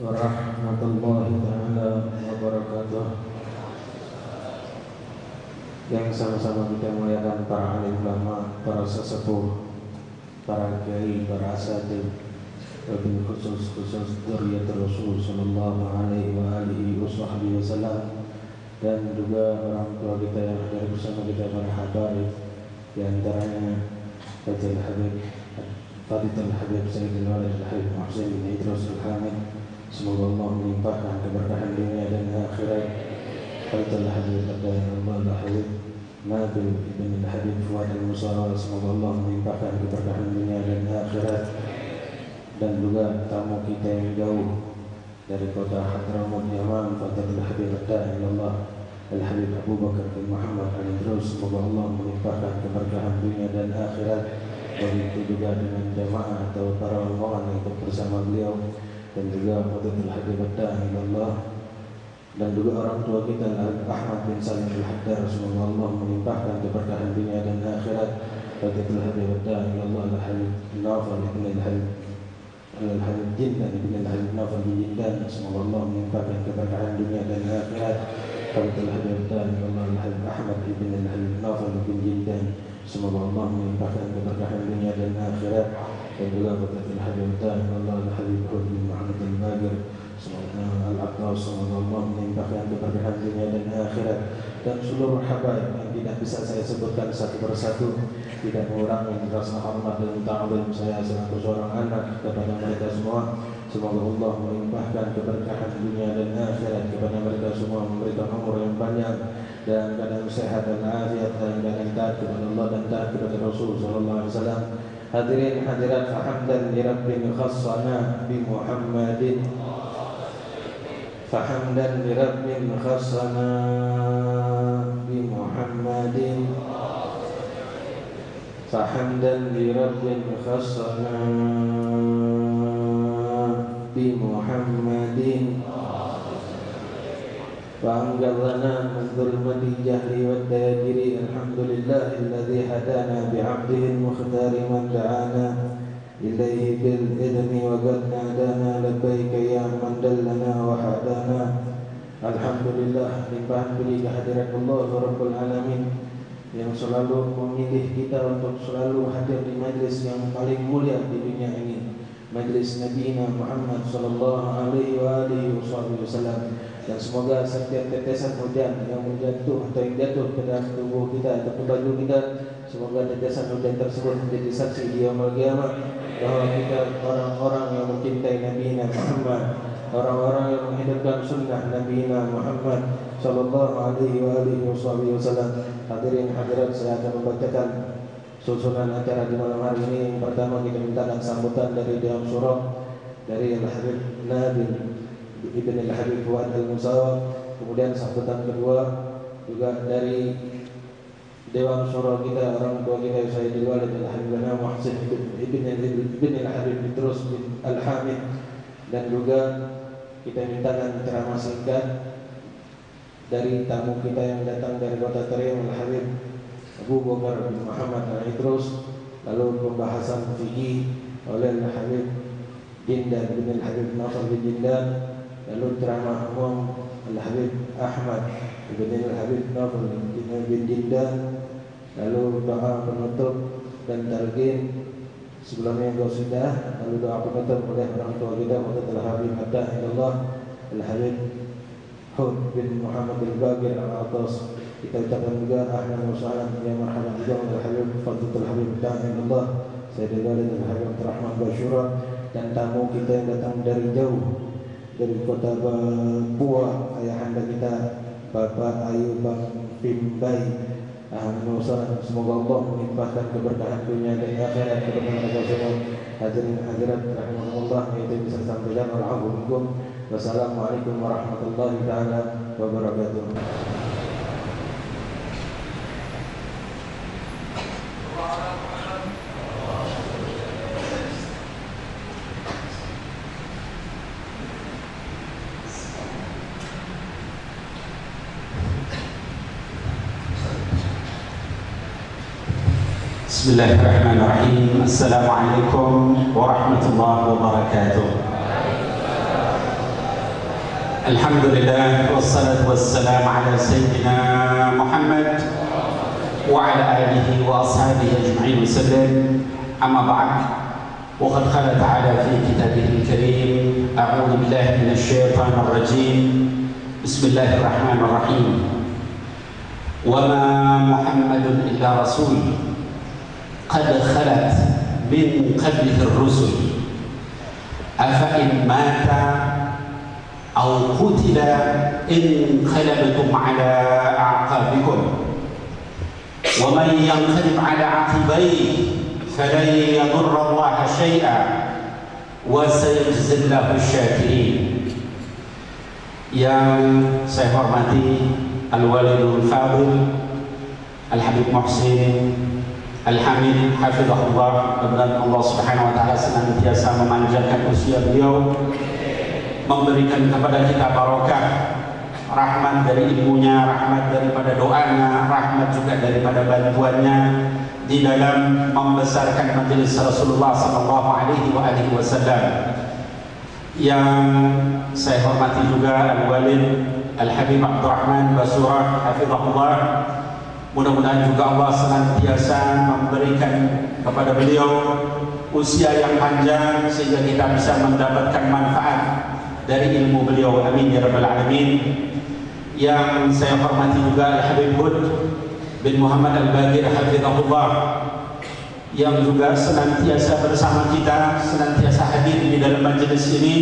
warahmatullahi ta'ala wabarakatuh. Yang sama-sama kita muliakan para alim ulama, para sesepuh, para kiai, para asatidz, wabil khusus dzurriyyat Rasul sallallahu alaihi wa alihi wasallam, dan juga orang tua kita yang hadir bersama kita, para habaib, di antaranya Fadil Habib Sayyidul Walid Al-Habib Muhsin bin Idrus Al-Hamid. Semoga Allah melimpahkan keberkahan dunia dan akhirat. Fadil Habib Al-Habib Nabil bin Al-Habib Fuad Al-Musawwar. Semoga Allah melimpahkan keberkahan dunia dan akhirat. Dan juga tamu kita yang jauh dari kota Hadramaut Yaman, Fadil Habib Allah Al-Habib Abu Bakar bin Muhammad Al-Idrus. Semoga Allah melimpahkan keberkahan dunia dan akhirat. Begitu juga dengan jamaah atau para rombongan yang ikut bersama beliau, dan juga Fadil Habib Allah, dan juga orang tua kita Ahmad bin Salim Al-Haddar. Semoga Allah melimpahkan keberkahan dunia dan akhirat. Fadil Habib Allah Al-Habib Nawfal bin Al-Habib Jindan bin Al-Habib Nawfal bin Jindan. Semoga Allah melimpahkan keberkahan dunia dan akhirat. Fadil Habib Allah Al-Habib Ahmad bin Al-Habib Nawfal bin Jindan. Semoga Allah melimpahkan keberkahan dunia dan akhirat. Dan juga Fadil Habib Allah Al-Habib bin Muhammad Al-Bagir Al-Aqras. Semoga Allah melimpahkan keberkahan dunia dan akhirat. Dan seluruh habaib yang tidak bisa saya sebutkan satu persatu, tidak mengurangi rasa hormat dan ta'zim saya selaku seorang anak kepada mereka semua. Semoga Allah melimpahkan keberkahan dunia dan akhirat kepada mereka semua, memberikan umur yang panjang dan keadaan sehat dan afiat, dan keadaan taat kepada Allah dan taat kepada Rasul sallallahu alaihi wasallam. Hadirin hadirat, fahamdan li rabbin khassana bi Muhammadin, fahamdan li rabbin khassana bi Muhammadin, fahamdan li rabbin khassana bi Muhammadin, وأنقذنا من ظلمة الجهل والدياجر. الحمد لله الذي هدانا بعبده المختار من دعانا إليه بالإذن وقد نادانا لبيك يا من دلنا وهدانا. Alhamdulillah, limpahan budi kehadirat Allah Rabbul Alamin yang selalu memilih kita untuk selalu hadir di majlis yang paling mulia di dunia ini, majlis Nabi Muhammad sallallahu alaihi wasallam. Dan semoga setiap tetesan hujan yang menjatuh atau yang jatuh ke dalam tubuh kita atau ke baju kita, semoga tetesan hujan tersebut menjadi saksi di yaumul qiyamah bahwa kita orang-orang yang mencintai Nabi Muhammad, orang-orang yang menghidupkan sunnah Nabi Muhammad sallallahu alaihi wasallam. Hadirin hadirat, saya akan membacakan susunan acara di malam hari ini. Yang pertama kita mintakan sambutan dari Dewan Syuro dari Al-Habib Nabil Ibn Al-Habib Fuad Al-Musawwar. Kemudian sambutan kedua juga dari Dewan Syuro kita, orang tua kita Sayyidul Walid Al-Habib Muhsin Ibn Al-Habib Idrus Al-Hamid. Dan juga kita mintakan ceramah singkat dari tamu kita yang datang dari kota Teriam, Al-Habib Abu Bakar bin Muhammad Al-Idrus. Lalu pembahasan fikih oleh Al-Habib Jindan bin Al-Habib Nawfal bin Jindan. Lalu ceramah umum Al-Habib Ahmad bin Al-Habib Nawfal bin Jindan. lalu doa penutup dan talqin. Sebelumnya engkau sudah, lalu doa penutup oleh orang tua kita Muhammad al-Habib Abdullah Al-Habib Hud bin Muhammad Al-Baqir Al-Atas. Kita ucapkan juga ahlan wa sahlan ya marhaban juga Al-Habib Fadl Al-Habib Abdullah Sayyidul Walid Al-Habib Abdurrahman Basyura dan tamu kita yang datang dari jauh dari kota Papua, ayahanda kita Bapak Ayub Pimbai. Semoga Allah melimpahkan keberkahan dunia dan akhirat kepada mereka semua. Hadirin hadirat rahimahullah, itu bisa sampaikan alhamdulillah. Wassalamualaikum warahmatullahi taala wabarakatuh. Bismillahirrahmanirrahim. Assalamualaikum warahmatullahi wabarakatuh. Alhamdulillah wassalatu wassalamu ala sayyidina Muhammad wa ala alihi wa ashabihi ajma'in wasallam. Amma ba'd. Wa qad qala ta'ala fi kitabihil karim, a'udzu billahi minasy syaithanir rajim. Bismillahirrahmanirrahim. Wa ma Muhammadun illa rasul قد خلت من قبله الرسل أفإن مات أو قتل انقلبتم على أعقابكم ومن ينقلب على عقبيه فلن يضر الله شيئا وسيجزي الله الشاكرين. Yang saya hormati Al-Walidul Fadil Al-Habib Muhsin Al-Hamid hafizahullah, mudah-mudahan Allah Subhanahu wa taala senantiasa memanjangkan usia beliau, memberikan kepada kita barokah, rahmat dari ilmunya, rahmat daripada doanya, rahmat juga daripada bantuannya di dalam membesarkan majelis Rasulullah sallallahu alaihi wasallam. Yang saya hormati juga Al-Walid Al-Habib Abdurrahman Basyura hafizahullah. Mudah-mudahan juga Allah senantiasa memberikan kepada beliau usia yang panjang sehingga kita bisa mendapatkan manfaat dari ilmu beliau. Amin ya rabbal alamin. Yang saya hormati juga Al-Habib Hud bin Muhammad Al-Baqir hafizahullah, yang juga senantiasa bersama kita, senantiasa hadir di dalam majelis ini.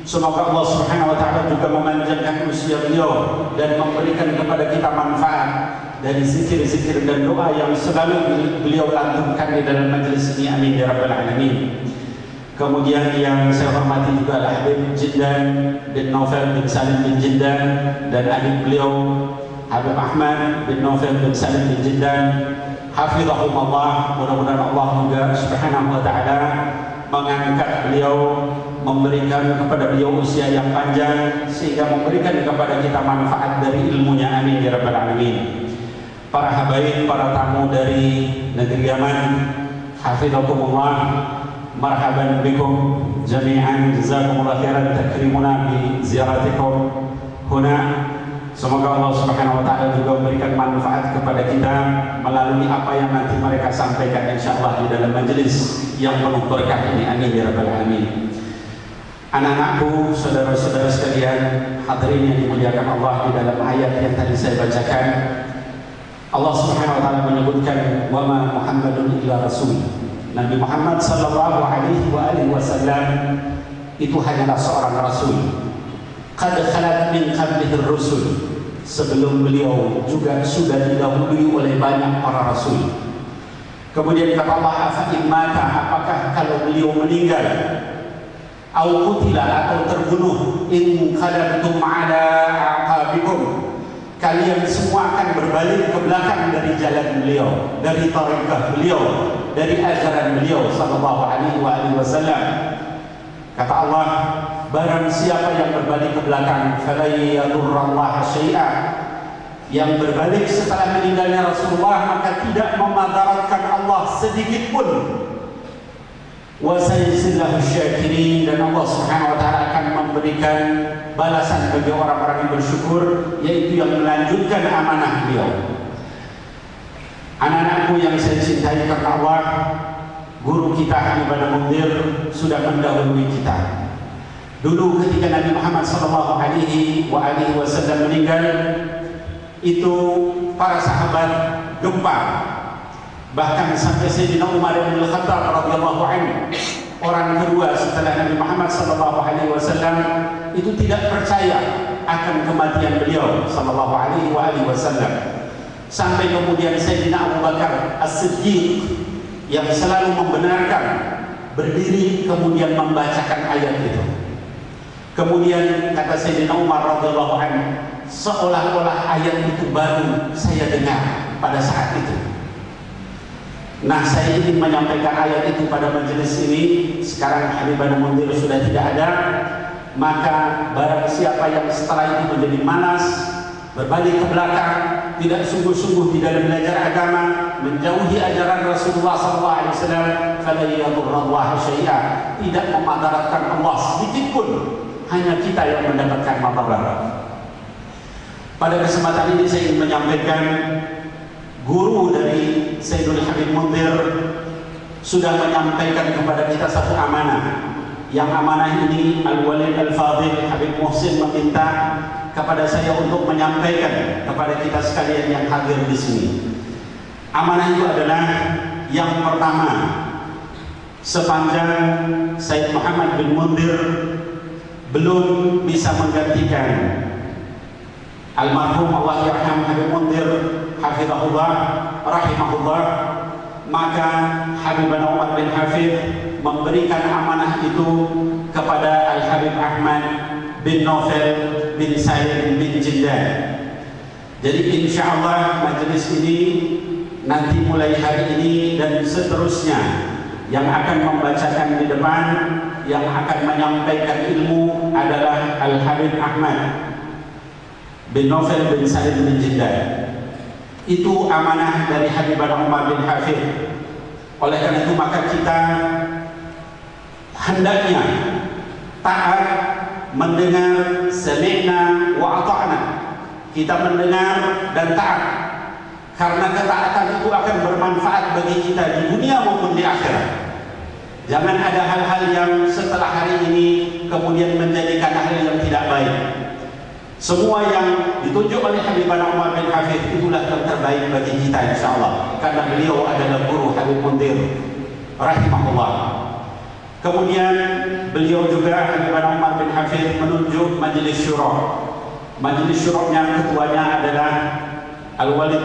Semoga Allah Subhanahu wa taala juga memanjangkan usia beliau dan memberikan kepada kita manfaat dari zikir-zikir dan doa yang selalu beliau lantunkan di dalam majelis ini. Amin ya rabbal alamin. Kemudian yang saya hormati juga Al-Habib Jindan bin Naufal bin Salim bin Jindan dan adik beliau Habib Ahmad bin Naufal bin Salim bin Jindan hafizahumullah. Mudah-mudahan Allah juga Subhanahu wa taala mengangkat beliau, memberikan kepada beliau usia yang panjang sehingga memberikan kepada kita manfaat dari ilmunya. Amin ya rabbal alamin. Para habaib, para tamu dari negeri Yaman, hafizakumullah, marhaban bikum jami'an, jazakumullah khairan takrimuna bi ziyaratikum huna. Semoga Allah Subhanahu wa taala juga memberikan manfaat kepada kita melalui apa yang nanti mereka sampaikan insyaallah di dalam majelis yang penuh berkah ini. Amin ya rabbal alamin. Anak-anakku, saudara-saudara sekalian, hadirin yang dimuliakan Allah, di dalam ayat yang tadi saya bacakan Allah Subhanahu wa taala menyebutkan wa ma Muhammadun illa rasul. Nabi Muhammad sallallahu alaihi wasallam itu hanyalah seorang rasul. Qad khalat min qablihi rusul. Sebelum beliau juga sudah didahului oleh banyak para rasul. Kemudian kata Allah, afa in mata, apakah kalau beliau meninggal, au qutila atau terbunuh, in qalabtum ala aqabikum, kalian semua akan berbalik ke belakang dari jalan beliau, dari tariqah beliau, dari ajaran beliau sallallahu alaihi wasallam. Kata Allah, barang siapa yang berbalik ke belakang, fala yadurrallaha syai'a, yang berbalik setelah meninggalnya Rasulullah maka tidak memadaratkan Allah sedikit pun. Wa sayajzillahu syakirin, dan Allah Subhanahu wa taala akan memberikan balasan bagi orang-orang yang bersyukur, yaitu yang melanjutkan amanah beliau. Anak Anakku yang saya cintai karena Allah, guru kita Habib Mundir sudah mendahului kita. Dulu ketika Nabi Muhammad SAW meninggal, itu para sahabat gempa. Bahkan sampai Sayyidina Umar bin Khattab radhiyallahu anhu, orang kedua setelah Nabi Muhammad SAW, itu tidak percaya akan kematian beliau sallallahu alaihi wasallam. Sampai kemudian Sayyidina Abu Bakar As-Siddiq yang selalu membenarkan, berdiri kemudian membacakan ayat itu. Kemudian kata Sayyidina Umar radhiyallahu anhu, seolah-olah ayat itu baru saya dengar pada saat itu. Nah, saya ingin menyampaikan ayat itu pada majelis ini. Sekarang Habib Mundir sudah tidak ada, maka barang siapa yang setelah itu menjadi malas, berbalik ke belakang, tidak sungguh-sungguh di dalam belajar agama, menjauhi ajaran Rasulullah SAW, fala yadurrallaha syai'a, tidak memadaratkan Allah sedikit pun, hanya kita yang mendapatkan madarat. Pada kesempatan ini saya ingin menyampaikan, guru dari Sayyidul Habib Mundir sudah menyampaikan kepada kita satu amanah. Yang amanah ini Al-Walid Al-Fadil Habib Muhsin meminta kepada saya untuk menyampaikan kepada kita sekalian yang hadir di sini. Amanah itu adalah yang pertama, sepanjang Sayyid Muhammad bin Mundir belum bisa menggantikan almarhum Allah yarham Habib Mundir hafizahullah rahimahullah, maka Habib Umar bin Hafid memberikan amanah itu kepada Al-Habib Ahmad bin Novel bin Salim bin Jindan. Jadi insya Allah majelis ini nanti mulai hari ini dan seterusnya, yang akan membacakan di depan, yang akan menyampaikan ilmu adalah Al-Habib Ahmad bin Novel bin Salim bin Jindan. Itu amanah dari Habib Umar bin Hafid. Oleh karena itu maka kita hendaknya taat, mendengar, sami'na wa ata'na. Kita mendengar dan taat, karena ketaatan itu akan bermanfaat bagi kita di dunia maupun di akhirat. Jangan ada hal-hal yang setelah hari ini kemudian menjadikan hal yang tidak baik. Semua yang ditunjuk oleh Habib Umar bin Hafid itulah yang terbaik bagi kita insyaallah, karena beliau adalah guru Habib Mundir rahimahullah. Kemudian beliau juga Habib Umar bin Hafid menunjuk majelis syura. Majelis syuranya ketuanya adalah Al-Walid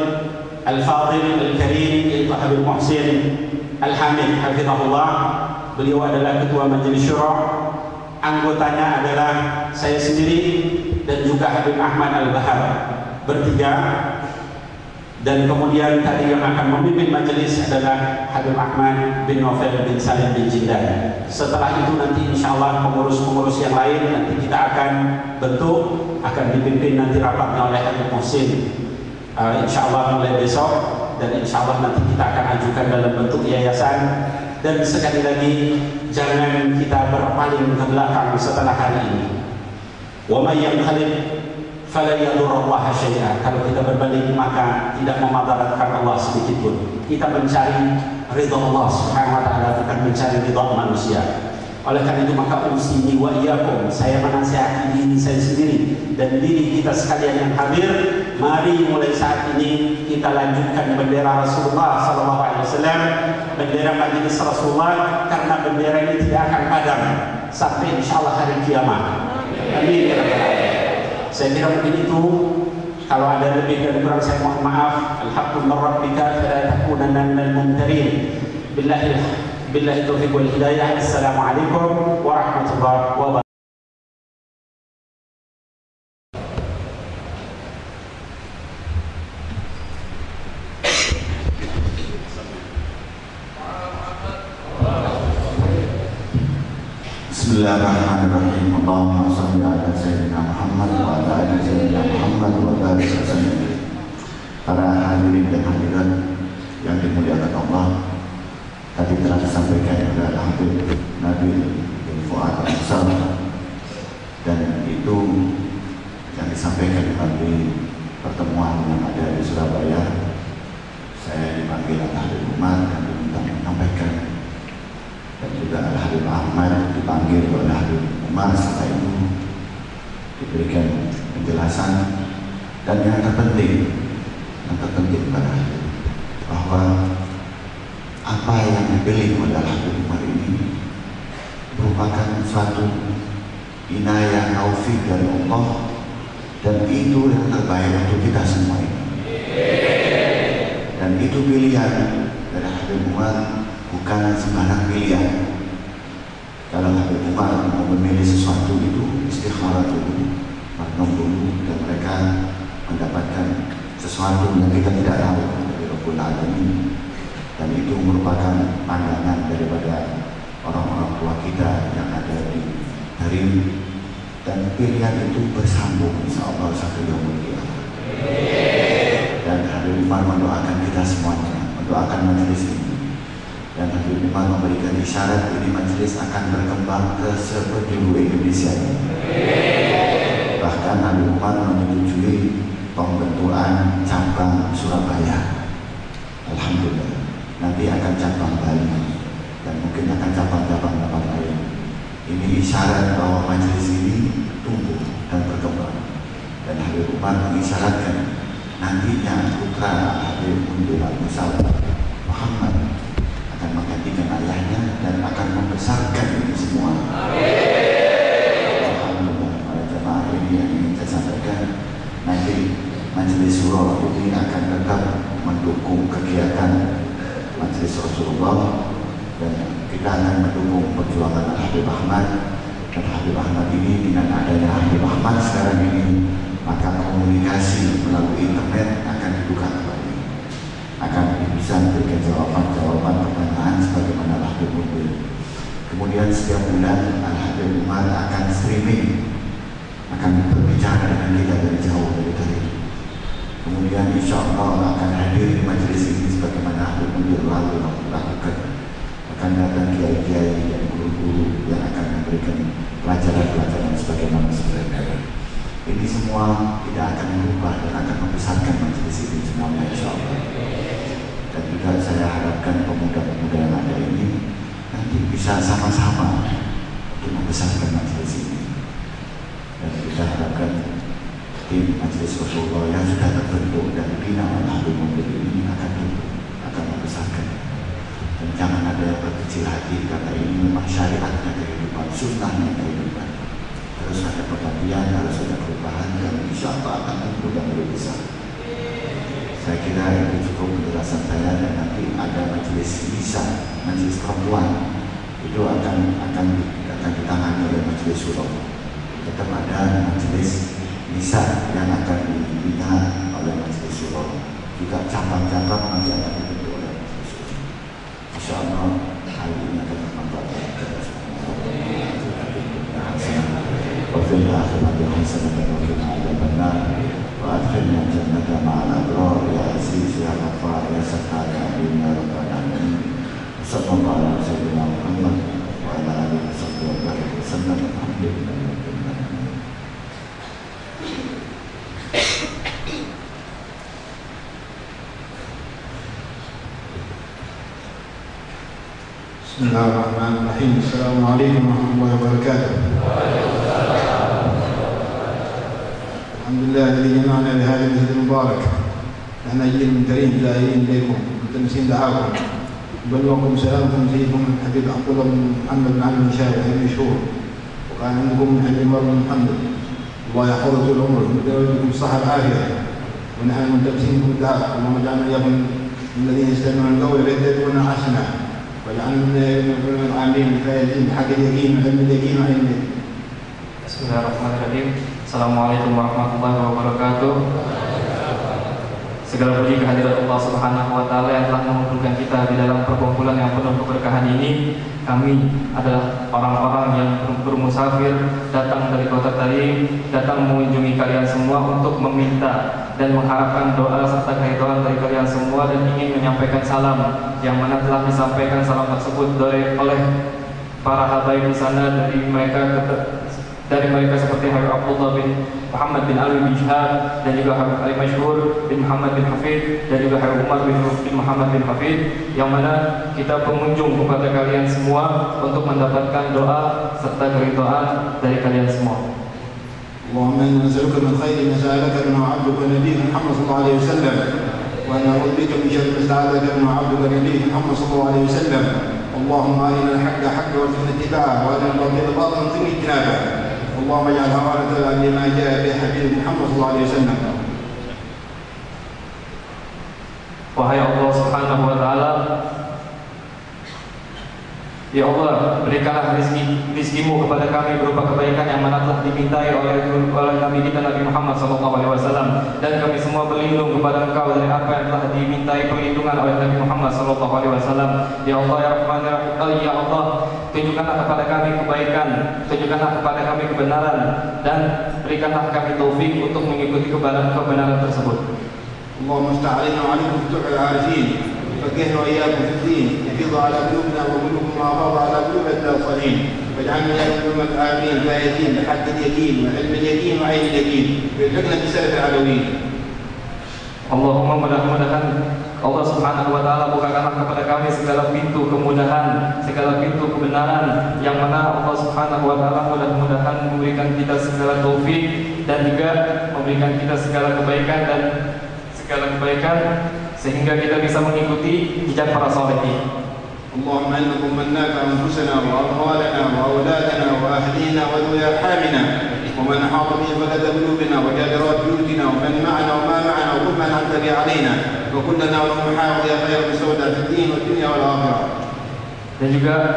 Al-Fadil Al-Karim, yaitu Habib Muhsin Al-Hamid hafizahullah. Beliau adalah ketua majelis syura. Anggotanya adalah saya sendiri dan juga Habib Ahmad Al-Bahar, bertiga. Dan kemudian tadi yang akan memimpin majelis adalah Habib Ahmad bin Novel bin Salim bin Jindan. Setelah itu nanti insya Allah pengurus-pengurus yang lain nanti kita akan bentuk, akan dipimpin nanti rapatnya oleh Habib Muhsin insya Allah mulai besok. Dan insya Allah nanti kita akan ajukan dalam bentuk yayasan. Dan sekali lagi, jangan kita berpaling ke belakang setelah hari ini. Wa may yanqalib fala yadurrallaha syai'a. Kalau kita berbalik maka tidak memadaratkan Allah sedikit pun. Kita mencari ridha Allah Subhanahu wa taala, bukan mencari ridha manusia. Oleh karena itu maka usini wa iyyakum, saya menasihati diri saya sendiri dan diri kita sekalian yang hadir, mari mulai saat ini kita lanjutkan bendera Rasulullah SAW, bendera majelis Rasulullah, karena bendera ini tidak akan padam sampai insyaallah hari kiamat. Amin. Saya kira mungkin itu. Kalau ada lebih dan kurang saya mohon maaf. Alhamdulillah rabbika fala takunanna minal mumtarin. Billahi taufiq wal hidayah. Assalamualaikum warahmatullahi wabarakatuh. Bismillahirrahmanirrahim. Allahumma shalli ala sayyidina Muhammad wa ala ali sayyidina Muhammad wa barik wasallam. Para hadirin dan hadirat yang dimuliakan Allah, tadi telah disampaikan oleh Habib Nabil bin Fuad Al-Ansar, dan itu yang disampaikan melalui pertemuan yang ada di Surabaya. Saya panggilan Habib Umar dan diminta menyampaikan, dan juga Habib Ahmad dipanggil oleh Habib Umar, setelah itu diberikan penjelasan. Dan yang terpenting pada Habib bahwa apa yang dipilih oleh Habib Umar ini merupakan suatu inayah taufik dari Allah, dan itu yang terbaik untuk kita semua ini. Dan itu pilihan dari Habib Umar, bukan sembarang pilihan. Kalau Habib Umar mau memilih sesuatu itu istikharah dulu, merenung dulu, dan mereka mendapatkan sesuatu yang kita tidak tahu dari Rabbul Alamin. Dan itu merupakan pandangan daripada orang-orang tua kita yang ada di Tarim, dan pilihan itu bersambung insyaallah sampai yaumul qiyamah. Dan Habib Umar mendoakan kita semuanya, mendoakan majelis ini, dan Habib Umar memberikan isyarat ini majelis akan berkembang ke seluruh Indonesia ini. Bahkan Habib Umar menyetujui pembentukan cabang Surabaya. Alhamdulillah. Nanti akan cabang Bali, dan mungkin akan cabang-cabang tempat lain. Ini isyarat bahwa majelis ini tumbuh dan berkembang. Dan Habib Umar mengisyaratkan nantinya putra Habib Mundir Al-Musal Muhammad akan menggantikan ayahnya dan akan membesarkan ini semua. Alhamdulillah, para jemaah ini yang ingin saya sampaikan, nanti majelis surah ini akan tetap mendukung kegiatan majelis Rasulullah, dan kita akan mendukung perjuangan Habib Ahmad. Dan Habib Ahmad ini, dengan adanya Habib Ahmad sekarang ini, maka komunikasi melalui internet akan dibuka kembali, akan bisa memberikan jawaban-jawaban pertanyaan sebagaimana Habib Mundir. Kemudian setiap bulan Habib Umar akan streaming, akan berbicara dengan kita dari jauh dari tadi. Kemudian insya Allah akan hadir di majelis ini sebagaimana Habib Mundir lalu lakukan. Akan datang kiai-kiai dan guru-guru yang akan memberikan pelajaran-pelajaran sebagaimana sebenarnya. Ini semua tidak akan berubah dan akan membesarkan majelis ini semuanya insya Allah. Dan juga saya harapkan pemuda-pemuda yang ada ini nanti bisa sama-sama untuk membesarkan majelis ini. Dan kita harapkan tim majelis Rasulullah yang sudah terbentuk dan dibina oleh Habib Mundir ini akan membesarkan. Dan jangan ada yang berkecil hati, karena ini memang syariatnya kehidupan, sunnahnya kehidupan. Harus ada pergantian, harus ada perubahan, dan insya Allah akan tumbuh dan lebih besar. Saya kira itu cukup penjelasan saya, dan nanti ada majelis nisa, majelis perempuan, itu akan ditangani oleh majelis surah. Tetap ada majelis nisa yang akan dibina oleh majelis surah. Juga cabang-cabang nanti akan dibentuk oleh majelis surah. Insya Allah hal ini akan bermanfaat kepada semua. وفي الآخرة حسنة وقنا عذاب النار وأدخلنا الجنة مع الأبرار يا عزيز يا غفار يا ستار يا عليم يا رب العالمين. وصلى الله على سيدنا محمد وعلى آله وصحبه وسلم. الحمد لله رب العالمين. بسم الله الرحمن الرحيم. السلام عليكم ورحمة الله وبركاته. الحمد لله الذي جمعنا بهذا المسجد المبارك. نحن جيل من كريم زائرين إليكم ملتمسين دعاكم. بلغكم سلامكم سيدكم الحبيب عبد الله بن محمد بن عبد الشهر بن شهور، وكان عندكم من حبيب عمر بن محمد. الله يحفظه طول العمر ويديم لكم الصحة والعافية، ونحن ملتمسين بكم الدعاء. اللهم اجعلنا إياكم من الذين يستمعون القول فيتبعون أحسنه، واجعلنا من العاملين الفائزين بحق اليقين وعلم اليقين وعلم اليقين. Bismillahirrahmanirrahim. Assalamualaikum warahmatullahi wabarakatuh. Segala puji kehadirat Allah Subhanahu wa taala yang telah mengumpulkan kita di dalam perkumpulan yang penuh keberkahan ini. Kami adalah orang-orang yang bermusafir datang dari kota Tarim, datang mengunjungi kalian semua untuk meminta dan mengharapkan doa serta keridhaan dari kalian semua, dan ingin menyampaikan salam yang mana telah disampaikan salam tersebut oleh para habaib di sana. Dari mereka Dari mereka seperti Habib Abdullah bin Muhammad bin Ali bin Syihab, dan juga Habib Ali Masyhur bin Muhammad bin Hafid, dan juga Habib Umar bin Muhammad bin Hafid, yang mana kita pengunjung kepada kalian semua untuk mendapatkan doa serta keridhaan dari kalian semua. اللهم إنا نسألك من خير ما سألك منه عبدك ونبيك محمد صلى الله عليه وسلم، ونعوذ بك من شر ما استعاذك منه عبدك ونبيك محمد صلى الله عليه وسلم. اللهم أرنا الحق حقا وارزقنا اتباعه، وأرنا الباطل باطلا وارزقنا اجتنابه. اللهم اجعل هوانا لما جاء به حبيبك محمد صلى الله عليه وسلم. Wahai Allah Subhanahu wa Ta'ala, ya Allah, berikanlah rizkimu kepada kami berupa kebaikan yang mana telah dimintai oleh Nabi kita Nabi Muhammad SAW, dan kami semua berlindung kepada Engkau dari apa yang telah dimintai perlindungan oleh Nabi Muhammad SAW. Ya Allah, ya Rahman, ya Allah, tunjukkanlah kepada kami kebaikan, tunjukkanlah kepada kami kebenaran, dan berikanlah kami taufik untuk mengikuti kebenaran tersebut. Allahumma sta'alina wa alaikum futuh al-arifin, فقهنا وإياكم في الدين، يفيض على قلوبنا وقلوبكم ما فاض على قلوب الداخلين، واجعلنا يا قلوب الآمين فائزين بحق اليقين وعلم اليقين وعين اليقين، والحقنا بسلف العلوين. Allahumma, mudah-mudahan Allah Subhanahu wa Ta'ala bukakanlah kepada kami segala pintu kemudahan, segala pintu kebenaran, yang mana Allah Subhanahu wa Ta'ala mudah-mudahan memberikan kita segala taufik, dan juga memberikan kita segala kebaikan sehingga kita bisa mengikuti jejak para salihin. اللهم إنا ضمناك أنفسنا وأموالنا وأولادنا وأهلينا وذوي أرحامنا ومن أحاط به بلد قلوبنا وجادرات بيوتنا ومن معنا وما معنا وكل من أنعمت به علينا وكلنا ولهم حافظ يا خير بسودة في الدين والدنيا والآخرة. Dan juga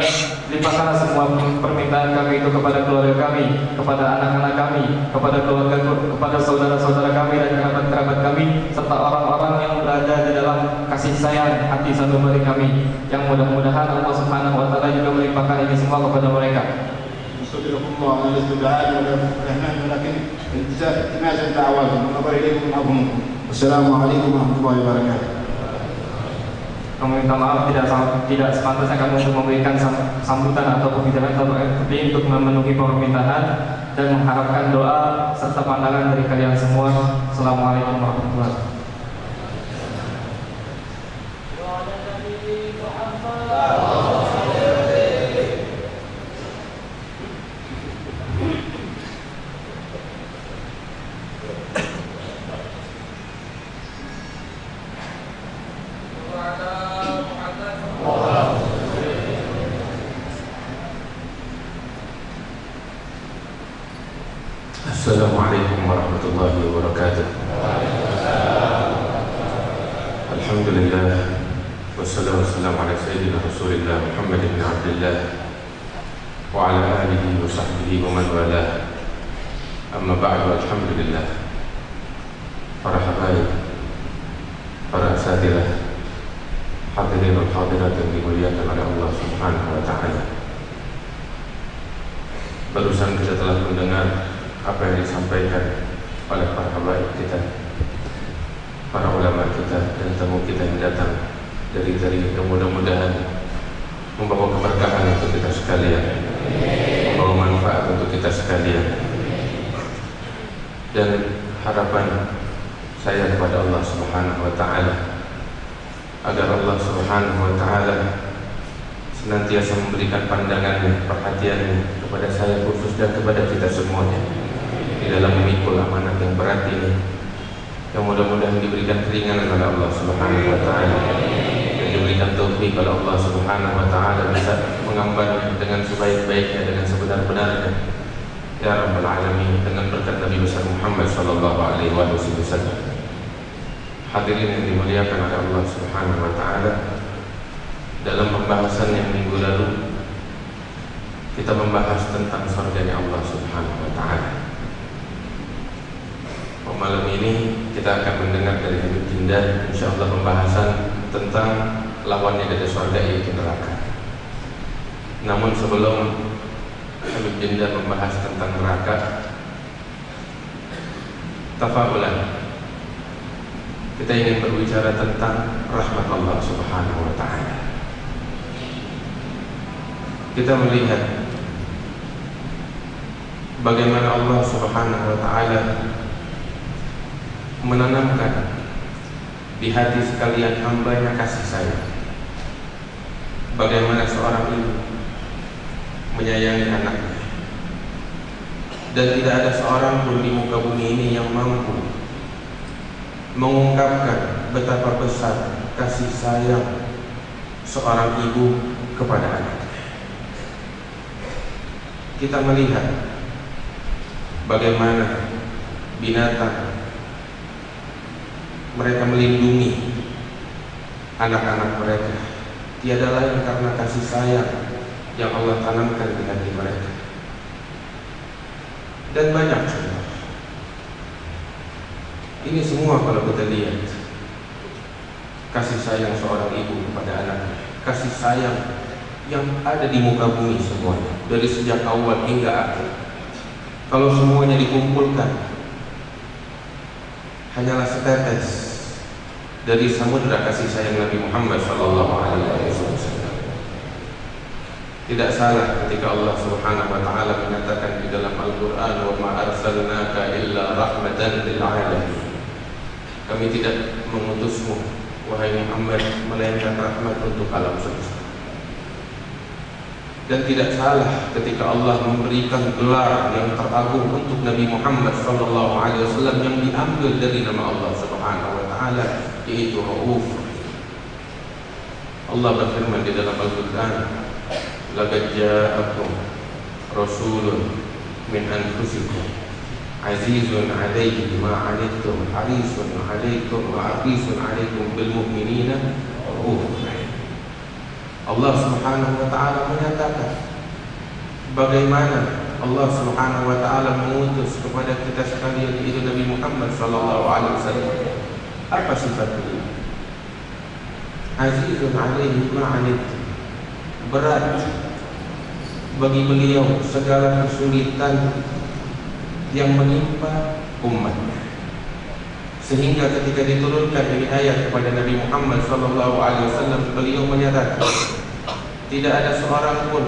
limpahkanlah semua permintaan kami itu kepada keluarga kami, kepada anak-anak kami, kepada saudara-saudara kami dan kerabat-kerabat kami, serta orang-orang yang berada di dalam kasih sayang hati sanubari kami, yang mudah-mudahan Allah Subhanahu wa Ta'ala juga melimpahkan ini semua kepada mereka. Astagfirullah, ana lastu bi'alim wa la rahman, walakin iltimas ad-da'awat wa nazar ilaykum minhum. Wassalamualaikum warahmatullahi wabarakatuh. Kami minta maaf tidak sepantasnya kami untuk memberikan sambutan atau pembicaraan, tapi untuk memenuhi permintaan dan mengharapkan doa serta pandangan dari kalian semua. Assalamualaikum warahmatullahi wabarakatuh. Assalamualaikum warahmatullahi wabarakatuh. Alhamdulillah, wassalatu wassalamu ala sayyidina Rasulillah Muhammad bin Abdullah wa ala alihi wa sahbihi wa man walah. Amma ba'du, alhamdulillah. Para habaib, para asatidah, hadirin dan hadirat yang dimuliakan oleh Allah Subhanahu wa Ta'ala. Barusan kita telah mendengar apa yang disampaikan oleh para habaib kita, para ulama kita, dan tamu kita yang datang dari yang mudah-mudahan membawa keberkahan untuk kita sekalian, membawa manfaat untuk kita sekalian. Dan harapan saya kepada Allah Subhanahu wa Ta'ala agar Allah Subhanahu wa Ta'ala senantiasa memberikan pandangannya, perhatiannya kepada saya khusus dan kepada kita semuanya di dalam memikul amanat yang berat ini, yang mudah-mudahan diberikan keringanan oleh Allah Subhanahu wa Ta'ala dan diberikan taufik oleh Allah Subhanahu wa Ta'ala bisa mengemban dengan sebaik-baiknya, dengan sebenar-benarnya, ya Rabbal Alamin, dengan berkat Nabi besar Muhammad sallallahu alaihi wasallam. Hadirin yang dimuliakan oleh Allah Subhanahu wa Ta'ala, dalam pembahasan yang minggu lalu kita membahas tentang surganya Allah Subhanahu wa Ta'ala. Malam ini kita akan mendengar dari Habib Jindan insyaallah pembahasan tentang lawannya dari surga, yaitu neraka. Namun sebelum Habib Jindan membahas tentang neraka, tafaulan kita ingin berbicara tentang rahmat Allah Subhanahu wa Ta'ala. Kita melihat bagaimana Allah Subhanahu wa taala menanamkan di hati sekalian hambanya kasih sayang. Bagaimana seorang ibu menyayangi anaknya, dan tidak ada seorang pun di muka bumi ini yang mampu mengungkapkan betapa besar kasih sayang seorang ibu kepada anaknya. Kita melihat bagaimana binatang mereka melindungi anak-anak mereka, tiada lain karena kasih sayang yang Allah tanamkan di hati mereka. Dan banyak contoh. Ini semua kalau kita lihat kasih sayang seorang ibu kepada anaknya, kasih sayang yang ada di muka bumi semuanya, dari sejak awal hingga akhir. Kalau semuanya dikumpulkan, hanyalah setetes dari samudra kasih sayang Nabi Muhammad SAW. Tidak salah ketika Allah Subhanahu wa taala menyatakan di dalam Al-Qur'an, "Wa ma arsalnaka illa rahmatan lil alamin." Kami tidak mengutusmu wahai Muhammad melainkan rahmat untuk alam semesta. Dan tidak salah ketika Allah memberikan gelar yang teragung untuk Nabi Muhammad SAW yang diambil dari nama Allah Subhanahu wa taala, yaitu Rauf. Allah berfirman di dalam Al-Qur'an, "Laqad ja'akum rasulun min anfusikum azizun 'alaihi ma 'anittum harisun 'alaikum wa 'alaikum bil mu'minina raufur rahim." Allah Subhanahu wa taala menyatakan bagaimana Allah Subhanahu wa taala mengutus kepada kita sekalian yaitu Nabi Muhammad sallallahu alaihi wasallam. Apa sifat beliau? Azizun 'alaihi ma 'anittum. Berat bagi beliau segala kesulitan yang menimpa umatnya, sehingga ketika diturunkan ini ayat kepada Nabi Muhammad SAW, beliau menyatakan tidak ada seorang pun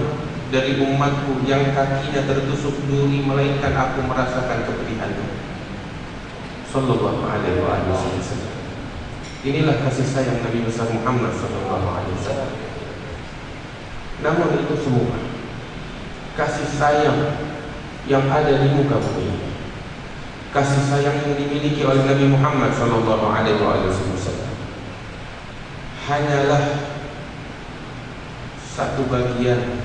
dari umatku yang kakinya tertusuk duri melainkan aku merasakan kepedihannya. Sallallahu alaihi wasallam. Inilah kasih sayang Nabi besar Muhammad SAW. Namun itu semua kasih sayang yang ada di muka bumi, kasih sayang yang dimiliki oleh Nabi Muhammad SAW hanyalah satu bagian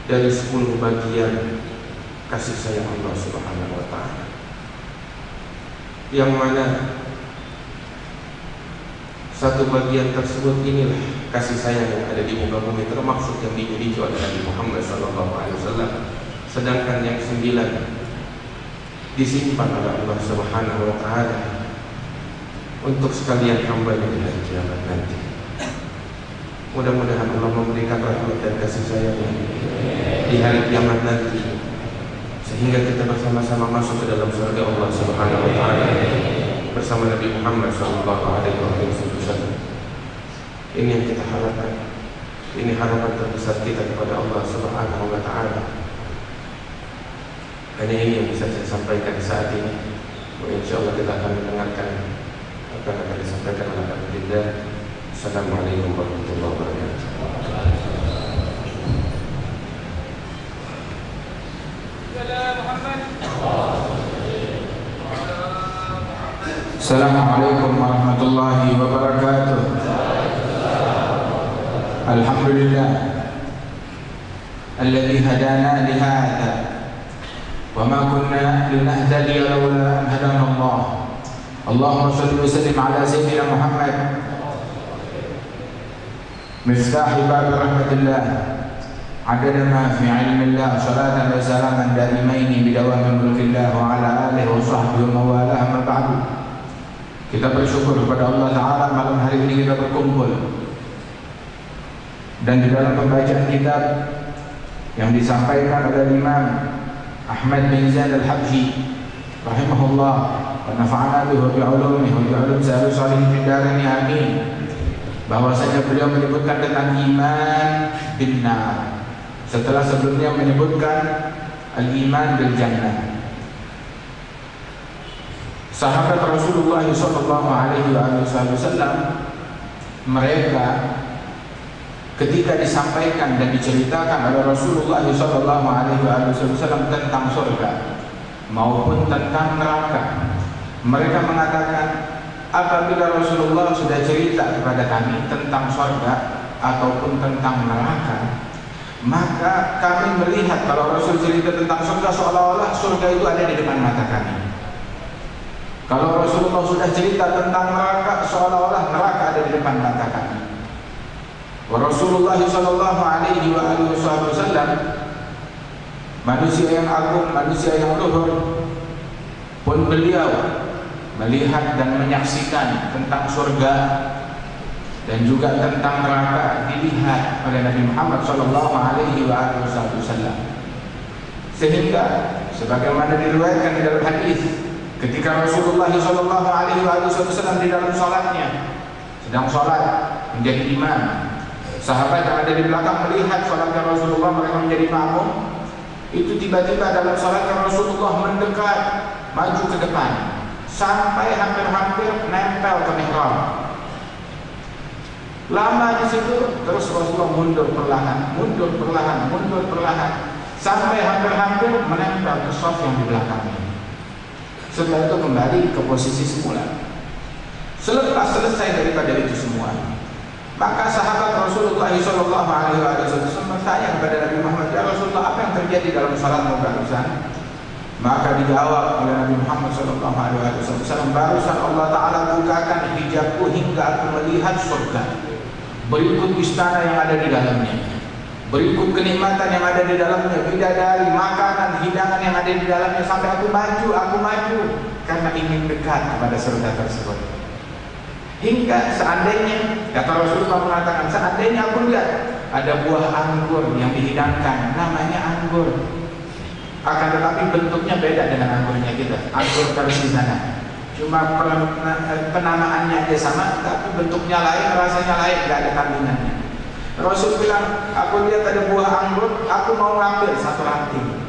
dari 10 bagian kasih sayang Allah Subhanahu wa taala, yang mana satu bagian tersebut inilah kasih sayang yang ada di muka bumi, termaksud yang dimiliki oleh Nabi Muhammad SAW. Sedangkan yang 9 disimpan oleh Allah Subhanahu wa taala untuk sekalian hamba-Nya di hari kiamat nanti. Mudah-mudahan Allah memberikan rahmat dan kasih sayang di hari kiamat nanti, sehingga kita bersama-sama masuk ke dalam surga Allah Subhanahu wa taala bersama Nabi Muhammad SAW. Ini yang kita harapkan. Ini harapan terbesar kita kepada Allah Subhanahu wa taala. Hanya ini yang bisa saya sampaikan saat ini. Insyaallah kita akan mendengarkan apa yang akan disampaikan oleh Pak Dinda. Assalamualaikum warahmatullahi wabarakatuh. Assalamualaikum warahmatullahi wabarakatuh. Alhamdulillah alladzi hadana li hadza wa ma kunna linahtadiya lawla an hadana Allah. Allahumma shalli wa sallim ala sayyidina Muhammad miftah bab rahmatillah adada ma fi ilmillah salatan wa salaman daimaini bidawami mulkillah wa ala alihi wa sahbihi wa mawalah ma ba'du. Kita bersyukur kepada Allah Ta'ala malam hari ini kita berkumpul, dan di dalam pembacaan kitab yang disampaikan oleh Imam Ahmad bin Zaid Al-Habsyi rahimahullah wa nafa'ana bihi wa bi'ulumihi wa bi'ulum salihin fid dharain amin, bahwasanya beliau menyebutkan tentang iman binnar setelah sebelumnya menyebutkan al-iman bil jannah. Sahabat Rasulullah sallallahu alaihi wasallam mereka ketika disampaikan dan diceritakan oleh Rasulullah sallallahu alaihi wasallam tentang surga maupun tentang neraka, mereka mengatakan, apabila Rasulullah sudah cerita kepada kami tentang surga ataupun tentang neraka, maka kami melihat kalau Rasul cerita tentang surga seolah-olah surga itu ada di depan mata kami. Kalau Rasulullah sudah cerita tentang neraka, seolah-olah neraka ada di depan mata kami. Rasulullah sallallahu alaihi wasallam, manusia yang agung, manusia yang luhur, pun beliau melihat dan menyaksikan tentang surga dan juga tentang neraka dilihat oleh Nabi Muhammad sallallahu alaihi wasallam. Sehingga sebagaimana diriwayatkan di dalam hadis, ketika Rasulullah sallallahu alaihi wasallam di dalam salatnya sedang salat menjadi imam, sahabat yang ada di belakang melihat salatnya Rasulullah, mereka menjadi makmum. Itu tiba-tiba dalam salatnya Rasulullah mendekat, maju ke depan sampai hampir-hampir nempel ke mihrab. Lama di situ, terus Rasulullah mundur perlahan sampai hampir-hampir menempel ke shaf yang di belakangnya. Setelah itu kembali ke posisi semula. Selepas selesai daripada itu semua, maka sahabat Rasulullah sallallahu alaihi wasallam bertanya kepada Nabi Muhammad, "Ya Rasulullah, apa yang terjadi dalam salatmu barusan?" Maka dijawab oleh Nabi Muhammad sallallahu alaihi wasallam, "Barusan Allah Taala bukakan hijabku hingga aku melihat surga. Berikut istana yang ada di dalamnya, berikut kenikmatan yang ada di dalamnya, bidadari, makanan, hidangan yang ada di dalamnya, sampai aku maju karena ingin dekat kepada surga tersebut. Hingga seandainya," kata Rasulullah mengatakan, "seandainya aku lihat ada buah anggur yang dihidangkan, namanya anggur, akan tetapi bentuknya beda dengan anggurnya kita, anggur versi sana. Cuma penamaannya aja sama, tapi bentuknya lain, rasanya lain, tidak ada tandingannya." Rasul bilang, "Aku lihat ada buah anggur, aku mau ngambil satu ranting.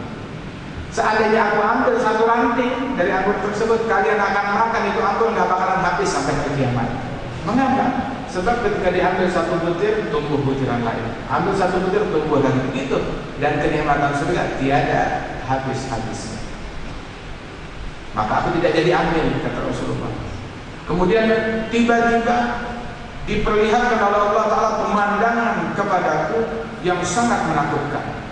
Seandainya aku ambil satu ranting dari anggur tersebut, kalian akan makan itu anggur, nggak bakalan habis sampai hari kiamat." Mengapa? Sebab ketika diambil satu butir, tumbuh butiran lain. Ambil satu butir, tumbuh lagi, begitu. Dan kenikmatan surga tiada habis-habisnya. Maka aku tidak jadi ambil, kata Rasulullah. Kemudian tiba-tiba diperlihatkan oleh Allah Ta'ala pemandangan kepadaku yang sangat menakutkan.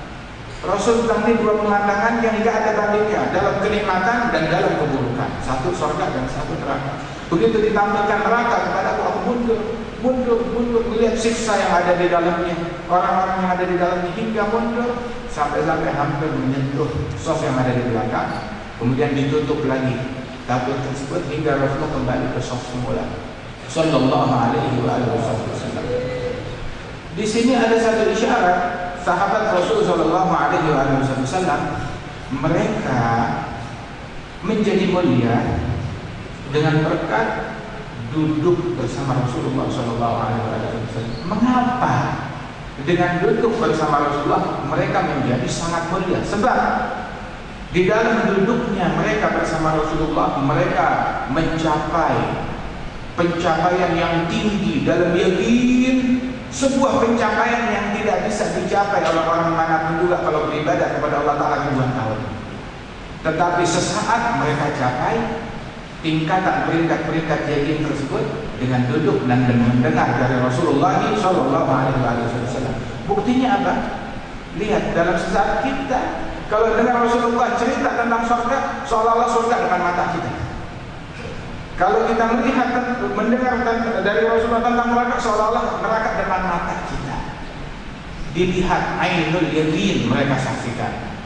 Rasul bilang, ini dua pemandangan yang tidak ada bandingnya dalam kenikmatan dan dalam keburukan. Satu surga dan satu neraka. Begitu ditampilkan neraka kepadaku, aku mundur melihat siksa yang ada di dalamnya, orang-orang yang ada di dalamnya, hingga mundur sampai hampir menyentuh shaf yang ada di belakang. Kemudian ditutup lagi tabir tersebut hingga Rasulullah kembali ke shaf semula. Sallallahu alaihi wasallam. Di sini ada satu isyarat, sahabat Rasul sallallahu alaihi wasallam mereka menjadi mulia dengan berkat duduk bersama Rasulullah sallallahu alaihi wasallam. Mengapa? Dengan duduk bersama Rasulullah mereka menjadi sangat mulia, sebab di dalam duduknya mereka bersama Rasulullah, mereka mencapai pencapaian yang tinggi dalam yakin, sebuah pencapaian yang tidak bisa dicapai oleh orang manapun juga kalau beribadah kepada Allah Ta'ala ribuan tahun. Tetapi sesaat mereka capai tingkatan peringkat yakin tersebut dengan duduk dan mendengar dari Rasulullah Sallallahu Alaihi Wasallam. Buktinya apa? Lihat dalam sesaat kita kalau dengar Rasulullah cerita tentang surga, seolah-olah surga depan mata kita. Kalau kita mendengar dari Rasulullah tentang neraka, seolah-olah neraka depan mata kita. Dilihat ainul yaqin, mereka saksikan.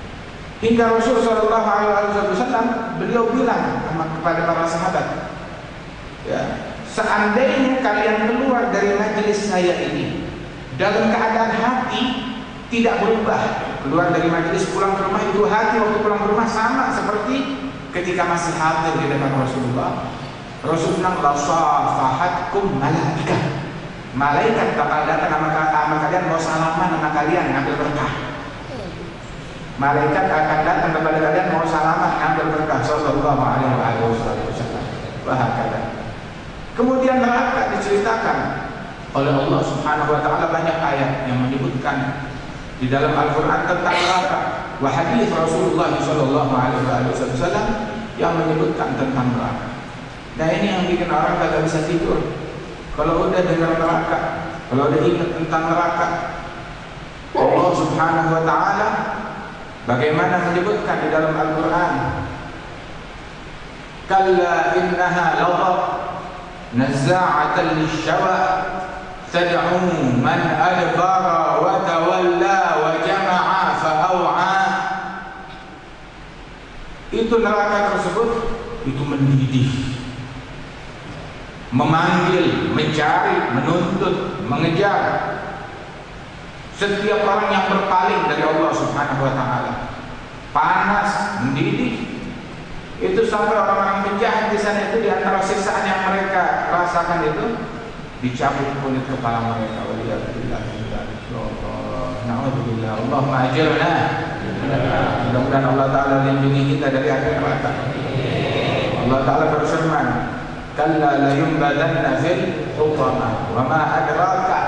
Hingga Rasulullah sallallahu alaihi wasallam beliau bilang kepada para sahabat, ya, seandainya kalian keluar dari majelis saya ini dalam keadaan hati tidak berubah, keluar dari majelis pulang ke rumah itu hati waktu pulang ke rumah sama seperti ketika masih hadir di depan Rasulullah. Rasul bilang, la safahatkum malaikah, malaikat bakal datang sama kalian, mau salaman sama kalian, ngambil berkah. malaikat akan datang kepada kalian mau salaman ambil berkah sallallahu alaihi wasallam. Bahkan kemudian neraka diceritakan oleh Allah Subhanahu wa taala, banyak ayat yang menyebutkan di dalam Al-Qur'an tentang neraka, wa hadis Rasulullah sallallahu alaihi wasallam yang menyebutkan tentang neraka. Nah, ini yang bikin orang kagak bisa tidur. Kalau udah dengar neraka, kalau udah ingat tentang neraka, Allah Subhanahu wa taala bagaimana menyebutkan di dalam Al-Qur'an, kalla innaha lawah nazza'atan lisyawa tad'u man adbara wa tawalla wa jama'a fa'aw'a. Itu neraka tersebut itu mendidih, memanggil, mencari, menuntut, mengejar setiap orang yang berpaling dari Allah Subhanahu wa taala. Panas, mendidih. Itu sampai orang-orang penjahat di sana itu, di antara siksaan yang mereka rasakan itu dicabut kulit kepala mereka. Waliyadzubillah. Na'udzubillah. Allahumma ajirna. Mudah-mudahan Allah taala lindungi kita dari api neraka. Allah taala berfirman, kalla la yunbadanna fil hutamah wa ma adraka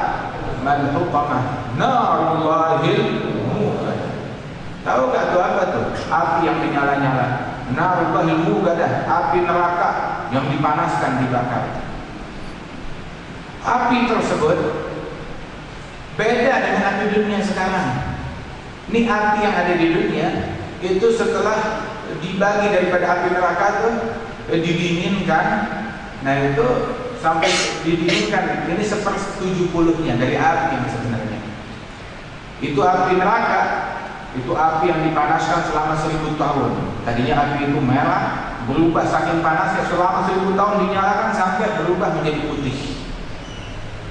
mal hutamah narullahil muqadah. Tahu gak tuh apa tuh? Api yang menyala-nyala. Narullahil muqadah, api neraka yang dipanaskan, dibakar. Api tersebut beda dengan api dunia sekarang. Ini api yang ada di dunia itu setelah dibagi daripada api neraka itu didinginkan. Nah itu sampai didinginkan, ini 1/70-nya dari api yang sebenarnya. Itu api neraka, itu api yang dipanaskan selama 1000 tahun. Tadinya api itu merah, berubah saking panasnya selama 1000 tahun dinyalakan sampai berubah menjadi putih.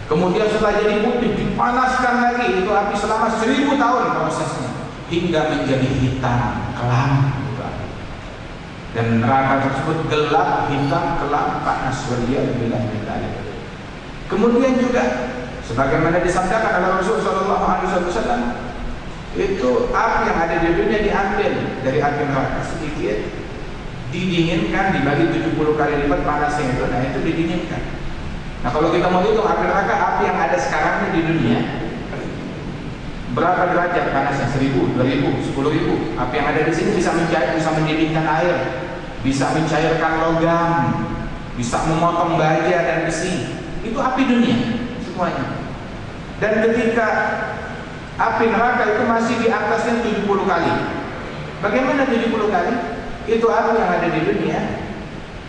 Kemudian setelah jadi putih dipanaskan lagi, itu api selama 1000 tahun prosesnya hingga menjadi hitam kelam. Dan neraka tersebut gelap, hitam, kelam, panas. Waliyadzubillah. Kemudian juga sebagaimana disabdakan oleh Rasul sallallahu alaihi wasallam, itu api yang ada di dunia diambil dari api neraka sedikit, didinginkan, dibagi 70 kali lipat panasnya itu. Nah itu didinginkan. Nah kalau kita mau hitung api neraka, api yang ada sekarang ini di dunia berapa derajat panasnya? 1000, 2000, 10.000. Api yang ada di sini bisa mencair, bisa mendidihkan air, bisa mencairkan logam, bisa memotong baja dan besi. Itu api dunia semuanya. Dan ketika api neraka itu masih di atasnya 70 kali. Bagaimana 70 kali? Itu api yang ada di dunia.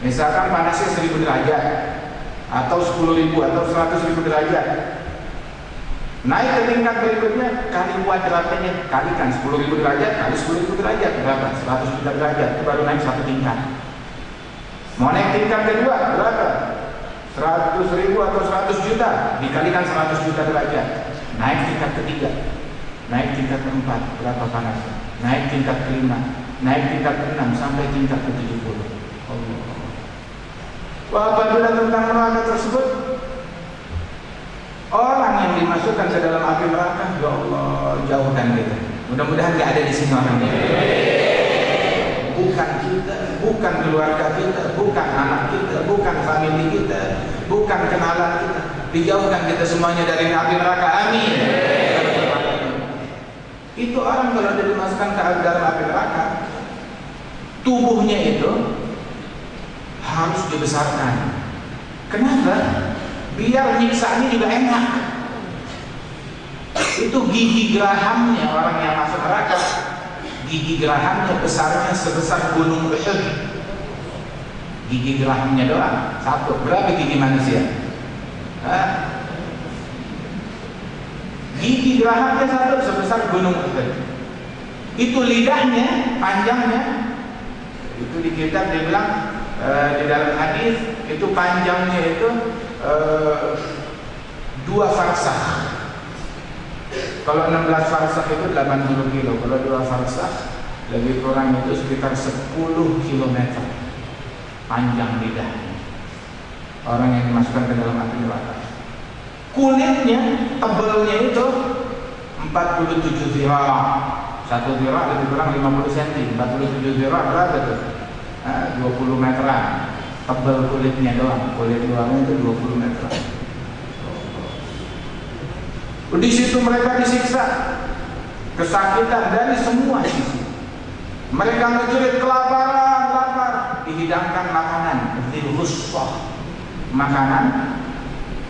Misalkan panasnya 1000 derajat atau 10.000 atau 100.000 derajat. Naik ke tingkat berikutnya, kali kuadratnya, kalikan 10.000 derajat kali 10.000 derajat berapa? 100 juta derajat, itu baru naik 1 tingkat. Mau naik tingkat kedua berapa? 100.000 atau 100 juta dikalikan 100 juta derajat. Naik tingkat ketiga, naik tingkat keempat, berapa panasnya? Naik tingkat kelima, naik tingkat keenam sampai tingkat ke-70. Allah. Wah, apabila tentang neraka tersebut, orang yang dimasukkan ke dalam api neraka, ya Allah, jauhkan kita. Mudah-mudahan gak ada di sini orangnya. Bukan kita, bukan keluarga kita, bukan anak kita, bukan famili kita, bukan kenalan kita. Dijauhkan kita semuanya dari api neraka. Amin. Itu orang kalau dia dimasukkan ke dalam api neraka, tubuhnya itu harus dibesarkan. Kenapa? Biar nyiksaannya juga enak. Itu gigi gerahamnya orang yang masuk neraka, gigi gerahamnya besarnya sebesar gunung Uhud. Gigi gerahamnya doang satu. Berapa gigi manusia? Gigi gerahamnya satu sebesar gunung Uhud. Itu lidahnya, panjangnya. Itu di kitab dia bilang, di dalam hadis itu panjangnya itu 2 farsakh. Kalau 16 farsakh itu 80 kilo. Kalau 2 farsakh lebih kurang itu sekitar 10 km panjang lidahnya orang yang dimasukkan ke dalam api neraka. Kulitnya tebalnya itu 47 zira, 1 zira' lebih kurang 50 cm. 47 zira' berapa tuh? 20 meteran. Tebal kulitnya doang. Kulit luarnya itu 20 meteran. Di situ mereka disiksa, kesakitan dari semua sisi. Mereka menjerit kelaparan, lapar, dihidangkan makanan, dzil-ghusfah, makanan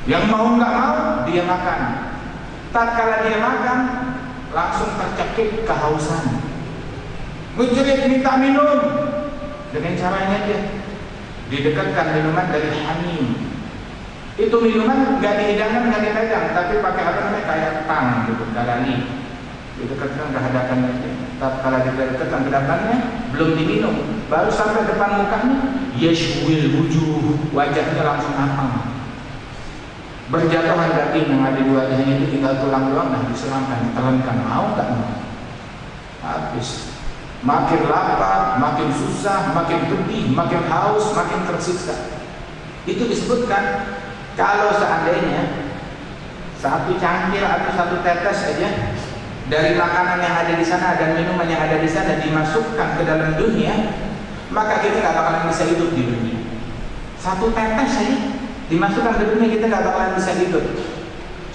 yang mau nggak mau dia makan. Tatkala dia makan, langsung tercekik kehausan. Menjerit minta minum. Dengan caranya dia didekatkan minuman dari hamim. Itu minuman nggak dihidangkan, nggak dipegang, tapi pakai apa namanya kayak tang gitu, galali. Didekatkan ke hadapannya. Tatkala didekatkan ke hadapannya, belum diminum, baru sampai depan mukanya, yashwil wujuh, wajahnya langsung apang. Berjatuhan daging yang ada di wajahnya itu tinggal tulang doang, nah diselamkan, ditelankan, mau nggak mau? Habis. Makin lapar, makin susah, makin pedih, makin haus, makin tersiksa. Itu disebutkan kalau seandainya 1 cangkir atau 1 tetes saja dari makanan yang ada di sana dan minuman yang ada di sana dimasukkan ke dalam dunia, maka kita nggak bakalan bisa hidup di dunia. 1 tetes saja dimasukkan ke dunia, kita nggak bakalan bisa hidup.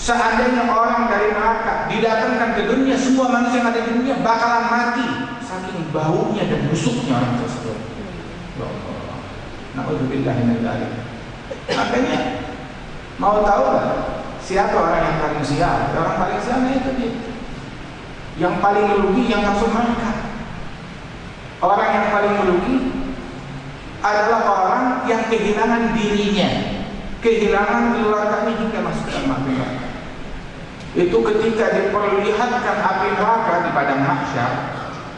Seandainya orang dari neraka didatangkan ke dunia, semua manusia yang ada di dunia bakalan mati saking baunya dan busuknya orang tersebut. Na'udzubillah min dzalik. Makanya mau tahu nggak siapa orang yang paling sial? Orang paling sial itu dia. Yang paling merugi yang masuk neraka. Orang yang paling merugi adalah orang yang kehilangan dirinya, kehilangan keluarganya hingga masuk ke neraka. Itu ketika diperlihatkan api neraka di padang mahsyar,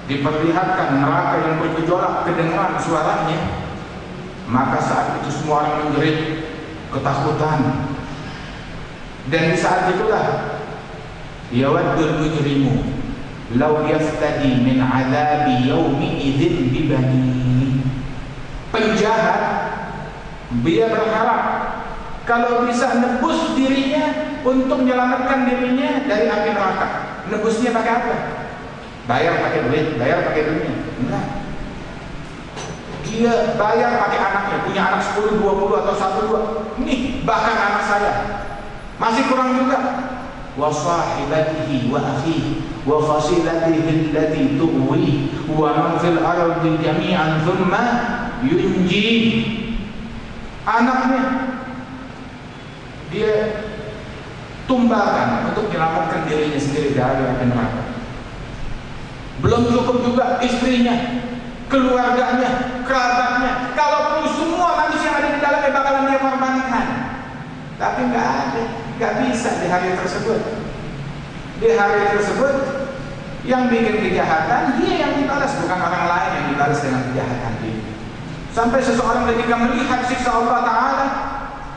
diperlihatkan neraka yang bergejolak, kedengaran suaranya, maka saat itu semua orang menjerit ketakutan. Dan di saat itulah yawaddul mujrimu law yaftadi min adzabi yaumi idzin bibani. Penjahat dia berharap kalau bisa nebus dirinya untuk menyelamatkan dirinya dari api neraka. Nebusnya pakai apa? Bayar pakai duit, bayar pakai dunia. Enggak. Dia bayar pakai anaknya, punya anak 10, 20 atau 1, 2. Nih, bahkan anak saya masih kurang juga. Wa sahibatihi wa akhihi wa fasilatihi allati tuwi wa man fil ardi jami'an thumma yunji. Anaknya dia tumbalkan untuk menyelamatkan dirinya sendiri dari api neraka. Belum cukup juga istrinya, keluarganya, kerabatnya. Kalau perlu semua manusia yang ada di dalamnya bakalan dia korbankan. Tapi nggak bisa di hari tersebut. Di hari tersebut yang bikin kejahatan dia yang dibalas, bukan orang lain yang dibalas dengan kejahatan dia. Sampai seseorang ketika melihat siksa Allah Ta'ala,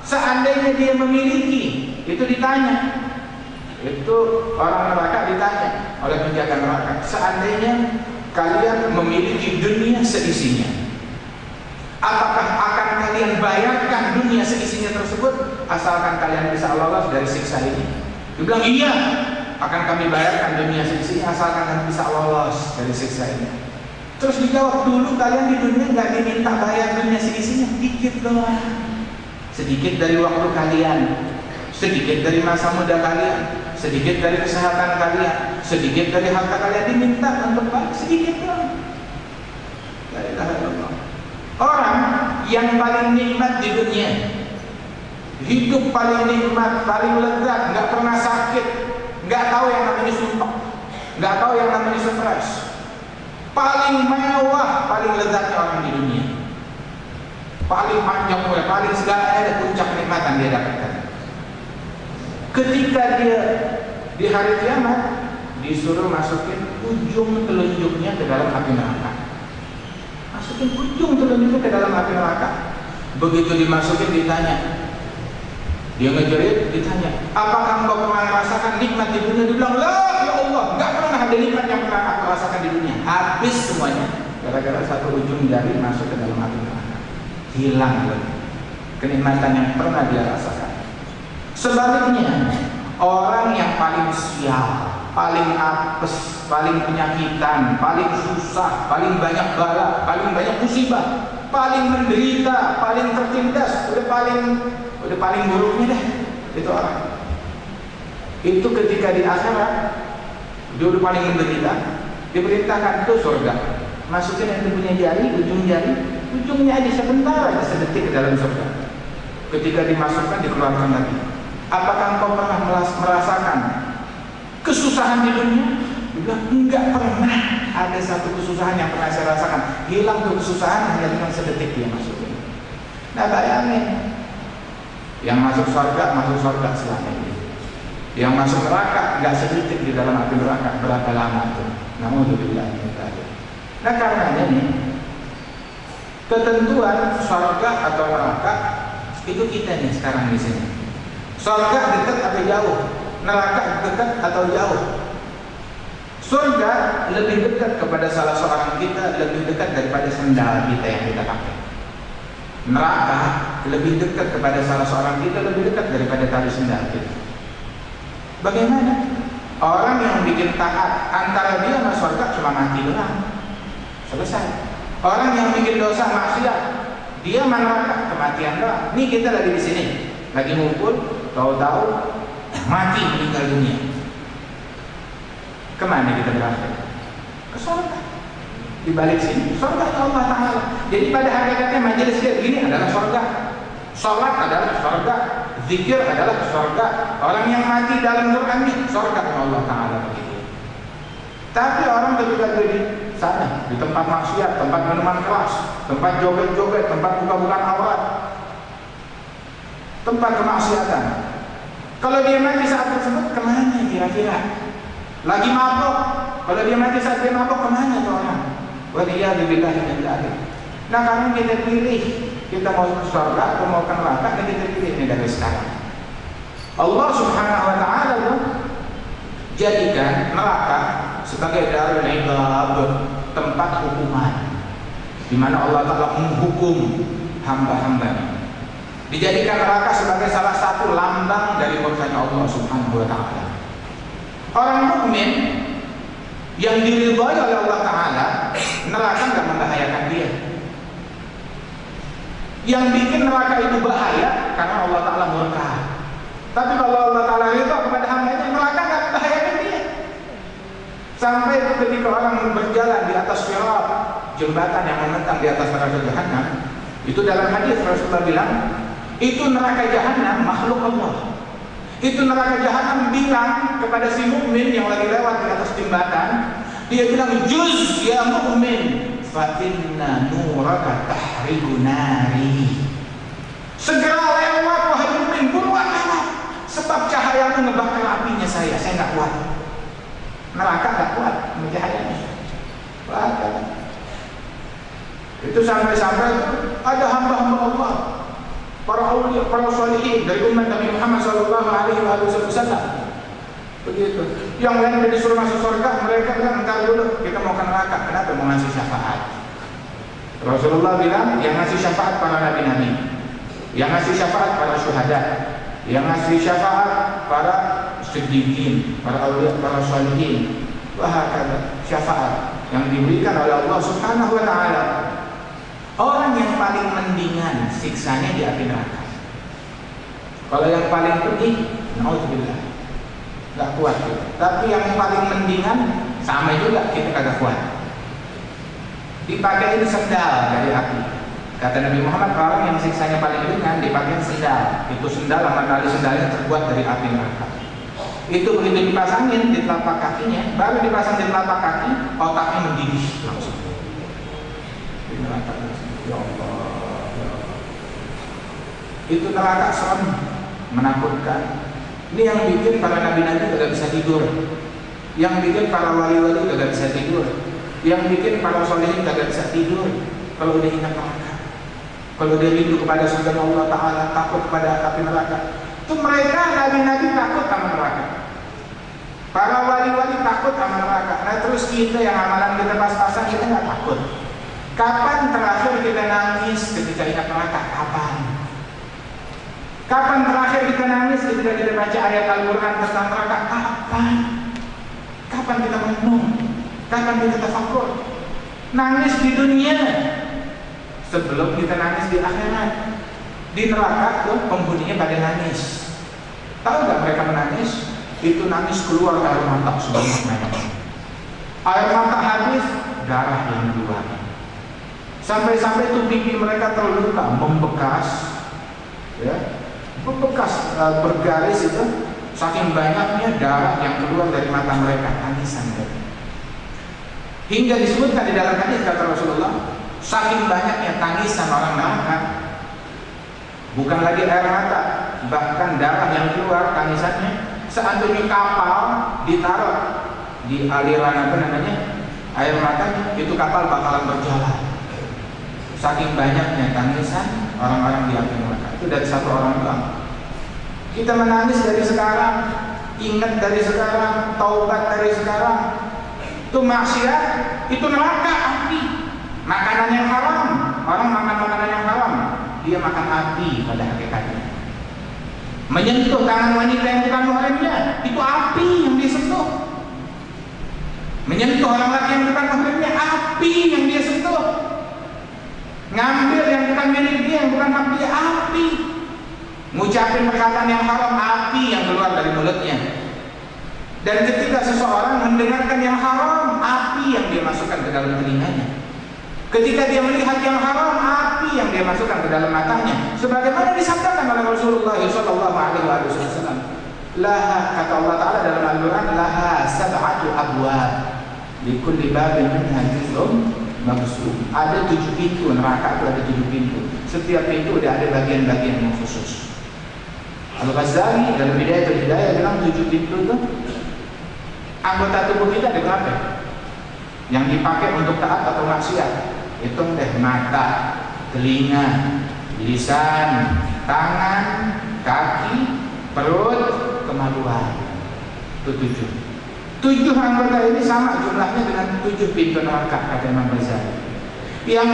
seandainya dia memiliki, itu ditanya. Itu orang neraka ditanya oleh penjaga neraka, seandainya kalian memiliki dunia seisinya, apakah akan kalian bayarkan dunia seisinya tersebut asalkan kalian bisa lolos dari siksa ini? Dia bilang iya, akan kami bayarkan dunia seisinya asalkan kalian bisa lolos dari siksa ini. Terus dijawab, dulu kalian di dunia nggak diminta bayar dunia seisinya, dikit doang, sedikit dari waktu kalian, sedikit dari masa muda kalian, sedikit dari kesehatan kalian, sedikit dari harta kalian diminta untuk balik, sedikit doang. La ilaha illallah. Orang yang paling nikmat di dunia, hidup paling nikmat, paling lezat, nggak pernah sakit, nggak tahu yang namanya sumpah, nggak tahu yang namanya stres, paling mewah, paling lezatnya orang di dunia, paling panjang umur, paling segalanya ada puncak nikmatan dia dapatkan. Ketika dia di hari kiamat disuruh masukin ujung telunjuknya ke dalam api neraka, masukin ujung telunjuknya ke dalam api neraka. Begitu dimasukin ditanya, dia ngejerit, ditanya, apakah engkau pernah merasakan nikmat di dunia? Dia bilang, lah ya Allah, nggak pernah ada nikmat yang pernah aku rasakan di dunia. Habis semuanya gara-gara satu ujung jari masuk ke dalam api neraka, hilang kenikmatan yang pernah dia rasakan. Sebaliknya, orang yang paling sial, paling apes, paling penyakitan, paling susah, paling banyak bala, paling banyak musibah, paling menderita, paling tertindas, udah paling buruknya deh itu orang. Itu ketika di akhirat dia udah paling menderita, diperintahkan ke surga, masukin yang punya jari, ujungnya aja sebentar aja, sedetik ke dalam surga. Ketika dimasukkan, dikeluarkan lagi. Apakah engkau pernah merasakan kesusahan di dunia? Dia bilang, enggak pernah ada satu kesusahan yang pernah saya rasakan. Hilang tuh kesusahan hanya dengan sedetik dia masukin. Nah bayangin, yang masuk surga selamanya. Yang masuk neraka enggak sedetik di dalam api neraka, berapa lama itu? Naudzubillah min dzalik. Nah karenanya nih, ketentuan surga atau neraka itu kita nih sekarang di sini. Surga dekat atau jauh? Neraka dekat atau jauh? Surga lebih dekat kepada salah seorang kita, lebih dekat daripada sendal kita yang kita pakai. Neraka lebih dekat kepada salah seorang kita, lebih dekat daripada tali sendal kita. Bagaimana? Orang yang bikin taat antara dia sama surga cuma mati doang, selesai. Orang yang bikin dosa maksiat, dia neraka, kematian doang. Nih kita lagi di sini, lagi ngumpul, tahu-tahu mati, meninggal dunia. Kemana kita berakhir? Ke surga. Di balik sini, surga Allah Ta'ala. Jadi pada hakikatnya majelis kayak gini adalah surga. Salat adalah surga, zikir adalah surga. Orang yang mati dalam Quran ini surga Allah Ta'ala begitu. Tapi orang ketika di sana, di tempat maksiat, tempat minuman keras, tempat joget-joget, tempat buka-bukaan aurat, tempat kemaksiatan, kalau dia mati saat tersebut kemana kira-kira? Lagi mabuk. Kalau dia mati saat dia mabuk kemana tuh orang? Waliyadzubillah min dzalik. Nah karena kita pilih, kita mau ke surga atau mau ke neraka, dan kita pilih ini dari sekarang. Allah Subhanahu wa Ta'ala jadikan neraka sebagai darul iqab, tempat hukuman, di mana Allah Ta'ala menghukum hamba-hambanya. Dijadikan neraka sebagai salah satu lambang dari murkanya Allah Subhanahu wa Ta'ala. Orang mukmin yang diridhai oleh Allah Ta'ala, neraka nggak membahayakan dia. Yang bikin neraka itu bahaya karena Allah Ta'ala murka. Tapi kalau Allah Ta'ala ridha kepada hambanya, neraka nggak membahayakan dia. Sampai ketika orang berjalan di atas sirat, jembatan yang membentang di atas neraka Jahannam, itu dalam hadis Rasulullah bilang, itu neraka Jahannam makhluk Allah. Itu neraka Jahannam bilang kepada si mukmin yang lagi lewat di atas jembatan, dia bilang, juz ya mukmin, fa inna nuraka tahriqu nari. Segera lewat wahai mukmin, buruan lewat, sebab cahayamu ngebakar apinya saya nggak kuat. Neraka nggak kuat cahayanya. Itu sampai-sampai ada hamba-hamba Allah, para aulia, para sholihin dari umat Nabi Muhammad SAW. Begitu. Yang lain udah disuruh masuk surga, mereka bilang entar dulu, kita mau ke neraka. Kenapa? Mau ngasih syafaat. Rasulullah bilang yang ngasih syafaat para nabi-nabi, yang ngasih syafaat para syuhada, yang ngasih syafaat para siddiqin, para aulia, para sholihin. Wahakala syafaat yang diberikan oleh Allah Subhanahu wa Ta'ala. Orang yang paling mendingan siksanya di api neraka. Kalau yang paling pedih, naudzubillah, nggak kuat gitu. Tapi yang paling mendingan sama juga kita kagak kuat. Dipakai sendal dari api. Kata Nabi Muhammad, orang yang siksanya paling ringan dipakai sendal. Itu sendal sama tali sendalnya terbuat dari api neraka. Itu begitu dipasangin di telapak kakinya, baru dipasang di telapak kaki, otaknya mendidih langsung. Di neraka. Ya Allah, ya Allah. Itu neraka serem, menakutkan. Ini yang bikin para nabi-nabi tidak bisa tidur, yang bikin para wali-wali tidak bisa tidur, yang bikin para solehin tidak bisa tidur. Kalau udah ingat neraka, kalau udah rindu kepada surga Allah Ta'ala, takut kepada api neraka. Itu mereka nabi-nabi takut sama neraka, para wali-wali takut sama neraka. Nah terus kita yang amalan kita pas-pasan, kita nggak takut. Kapan terakhir kita nangis ketika ingat neraka? Kapan? Kapan terakhir kita nangis ketika kita baca ayat Al-Quran tentang neraka? Kapan? kapan kita merenung? Kapan kita tafakur? Nangis di dunia sebelum kita nangis di akhirat. Di neraka tuh penghuninya pada nangis. Tahu nggak mereka menangis? Itu nangis keluar air mata sebanyak mereka. Air mata habis, darah yang keluar. Sampai-sampai itu pipi mereka terluka, membekas, ya, membekas bergaris itu. Saking banyaknya darah yang keluar dari mata mereka, tangisan mereka. Hingga disebutkan di dalam hadis kata Rasulullah, saking banyaknya tangisan orang neraka, bukan lagi air mata, bahkan darah yang keluar tangisannya. Seandainya kapal ditaruh di aliran air mata, itu kapal bakalan berjalan. Saking banyaknya tangisan orang-orang di api neraka. Itu dari satu orang doang. Kita menangis dari sekarang, ingat dari sekarang, taubat dari sekarang. Itu maksiat, itu neraka, api. Makanan yang haram, orang makan makanan yang haram, dia makan api pada hakikatnya. Menyentuh tangan wanita yang bukan mahramnya, itu api yang dia sentuh. Menyentuh orang laki yang bukan mahramnya, api yang dia sentuh. Ngambil yang bukan milik dia, yang bukan hak dia, api. Ngucapin perkataan yang haram, api yang keluar dari mulutnya. Dan ketika seseorang mendengarkan yang haram, api yang dia masukkan ke dalam telinganya. Ketika dia melihat yang haram, api yang dia masukkan ke dalam matanya. Sebagaimana disabdakan oleh Rasulullah SAW. Laha, kata Allah Ta'ala dalam Al-Quran, laha sab'atu abwab, likulli babin minha juz'un maqsum. Ada 7 pintu, neraka itu ada 7 pintu. Setiap pintu ada bagian-bagian yang khusus. Al-Ghazali dalam Bidayatul Hidayah bilang 7 pintu itu anggota tubuh kita ada berapa? Yang dipakai untuk taat atau maksiat. Hitung deh, mata, telinga, lisan, tangan, kaki, perut, kemaluan. Itu 7. 7 anggota ini sama jumlahnya dengan 7 pintu neraka, kata Imam Ghazali. Yang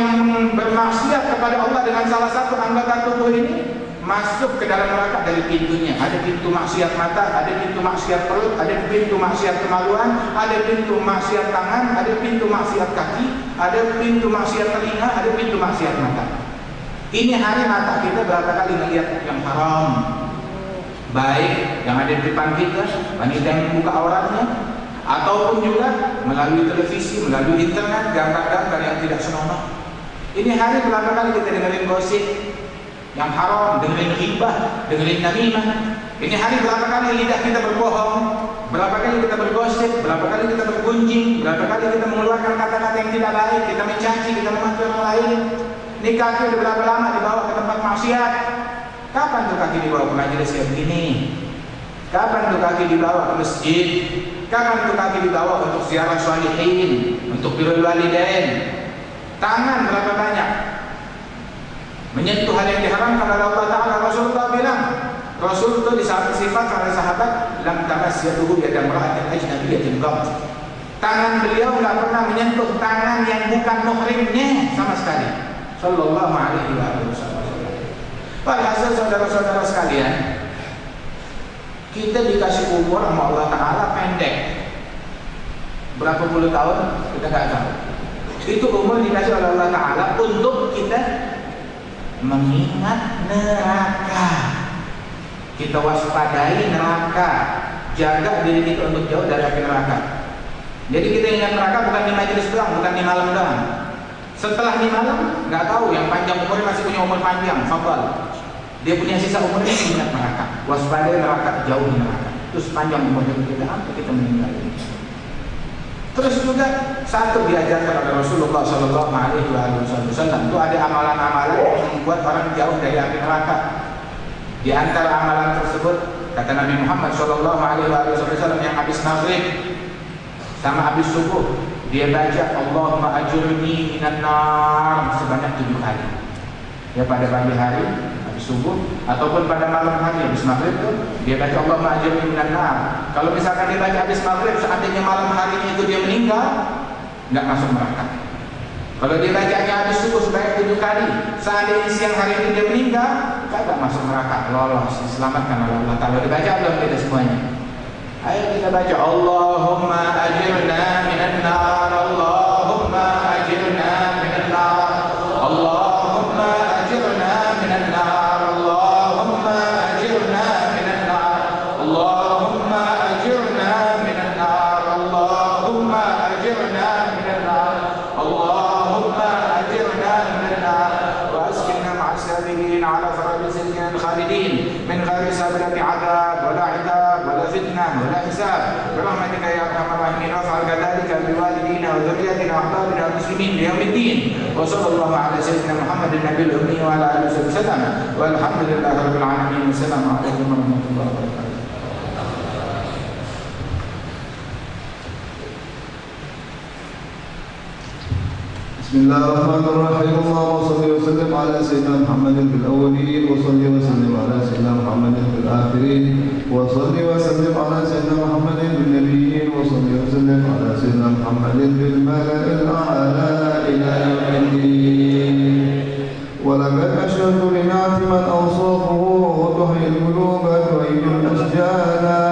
bermaksiat kepada Allah dengan salah satu anggota tubuh ini masuk ke dalam neraka dari pintunya. Ada pintu maksiat mata, ada pintu maksiat perut, ada pintu maksiat kemaluan, ada pintu maksiat tangan, ada pintu maksiat kaki, ada pintu maksiat telinga, ada pintu maksiat mata. Ini hari mata kita berapa kali melihat yang haram, baik yang ada di depan kita, wanita yang membuka auratnya, ataupun juga melalui televisi, melalui internet, gambar-gambar yang tidak senonoh. Ini hari berapa kali kita dengerin gosip yang haram, dengerin ghibah, dengerin namimah. Ini hari berapa kali lidah kita berbohong, berapa kali kita bergosip, berapa kali kita bergunjing, berapa kali kita mengeluarkan kata-kata yang tidak baik, kita mencaci, kita memaki orang lain. Ini kaki udah berapa lama dibawa ke tempat maksiat? Kapan tuh kaki dibawa ke majelis kayak begini? Kapan tuh kaki dibawa ke masjid? Kapan tuh kaki dibawa untuk ziarah sholihin, untuk birrul walidain? Tangan berapa banyak menyentuh hal yang diharamkan oleh Allah Ta'ala. Rasulullah bilang, Rasul itu disifat oleh sahabat, lam tamas yaduhu yada imra'atin ajnabiyyatin qat. Tangan beliau enggak pernah menyentuh tangan yang bukan muhrimnya sama sekali. Sallallahu alaihi wasallam. Walhasil saudara-saudara sekalian, kita dikasih umur sama Allah Ta'ala pendek. Berapa puluh tahun kita enggak tahu. Itu umur dikasih oleh Allah Ta'ala untuk kita mengingat neraka. Kita waspadai neraka, jaga diri kita untuk jauh dari api neraka. Jadi kita ingat neraka bukan di majelis doang, bukan di malam doang. Setelah di malam, nggak tahu yang panjang umurnya masih punya umur panjang, fadal. Dia punya sisa umurnya ingat neraka. Waspadai neraka, jauhi neraka. Terus panjang umurnya kita sampai kita meninggal. Terus juga satu diajarkan oleh Rasulullah Sallallahu Alaihi Wasallam itu ada amalan-amalan yang membuat orang jauh dari api neraka. Di antara amalan tersebut kata Nabi Muhammad Sallallahu Alaihi Wasallam yang habis maghrib sama habis subuh dia baca Allahumma ajurni minan nar sebanyak 7 kali. Ya pada pagi hari subuh ataupun pada malam hari habis maghrib tuh dia baca Allahumma ajirni minan nar. Kalau misalkan dia baca habis maghrib seandainya malam harinya itu dia meninggal, nggak masuk neraka. Kalau dia bacanya habis subuh sebanyak 7 kali, seandainya siang hari ini dia meninggal, kagak masuk neraka, lolos, diselamatkan oleh Allah Ta'ala. Dibaca belum kita semuanya? Ayo kita baca Allahumma ajirna minan nar, Allahumma ajirna minan nar, Allahumma ajirna minan nar, Allahumma ajirna minan nar, Allahumma ajirna minan nar, Allahumma ajirna minan nar, Allahumma ajirna minan nar, wa askinna ma'as sabirin ala faraj sayyidina al-khalidin min ghairi sabati adab wala idab wala fitnah wala hisab birahmatika ya arhamar rahimin waf'al kadzalika biwalidina wa dzurriyyatina wa ahbabina muslimin liyaumiddin wa sallallahu ala sayyidina Muhammadin nabiyil ummi wa ala alihi wasallam walhamdulillahi rabbil alamin. Wassalamu alaikum warahmatullahi wabarakatuh. Bismillahirrahmanirrahim. Allahumma shalli wa sallim ala sayyidina Muhammadin fil awwalin wa shalli wa sallim ala sayyidina Muhammadin fil akhirin wa shalli wa sallim ala sayyidina Muhammadin fil nabiyyin wa shalli wa sallim ala sayyidina Muhammadin fil mala'il a'la ila yawmiddin. Wa laqad ashhadu li na'ti man awsafuhu wa tuhyi al-quluba tu'ayyu al-ashjana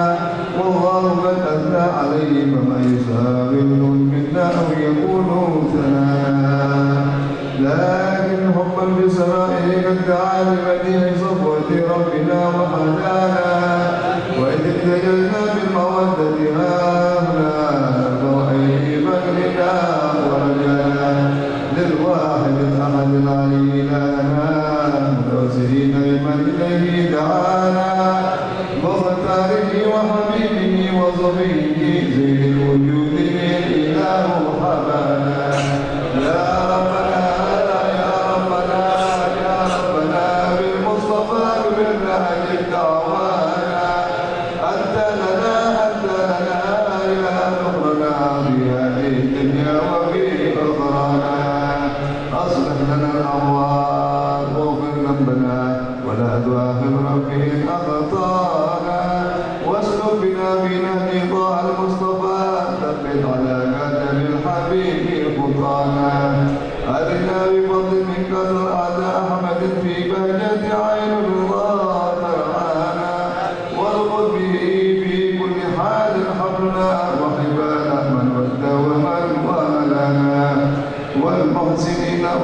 wallahu qad athna alayhi fama yusawiru minna aw yakunu لكن حبا بسمائه قد دعا لمديح صفوة ربنا وحدانا وإذ ابتجلنا بالمودة هاهنا فرأيه مجدنا ورجانا للواحد الأحد العلي لنا متوسلين لمن إليه دعانا وختاره وحبيبه وصفيه زين الوجود الإله حبانا يا ربنا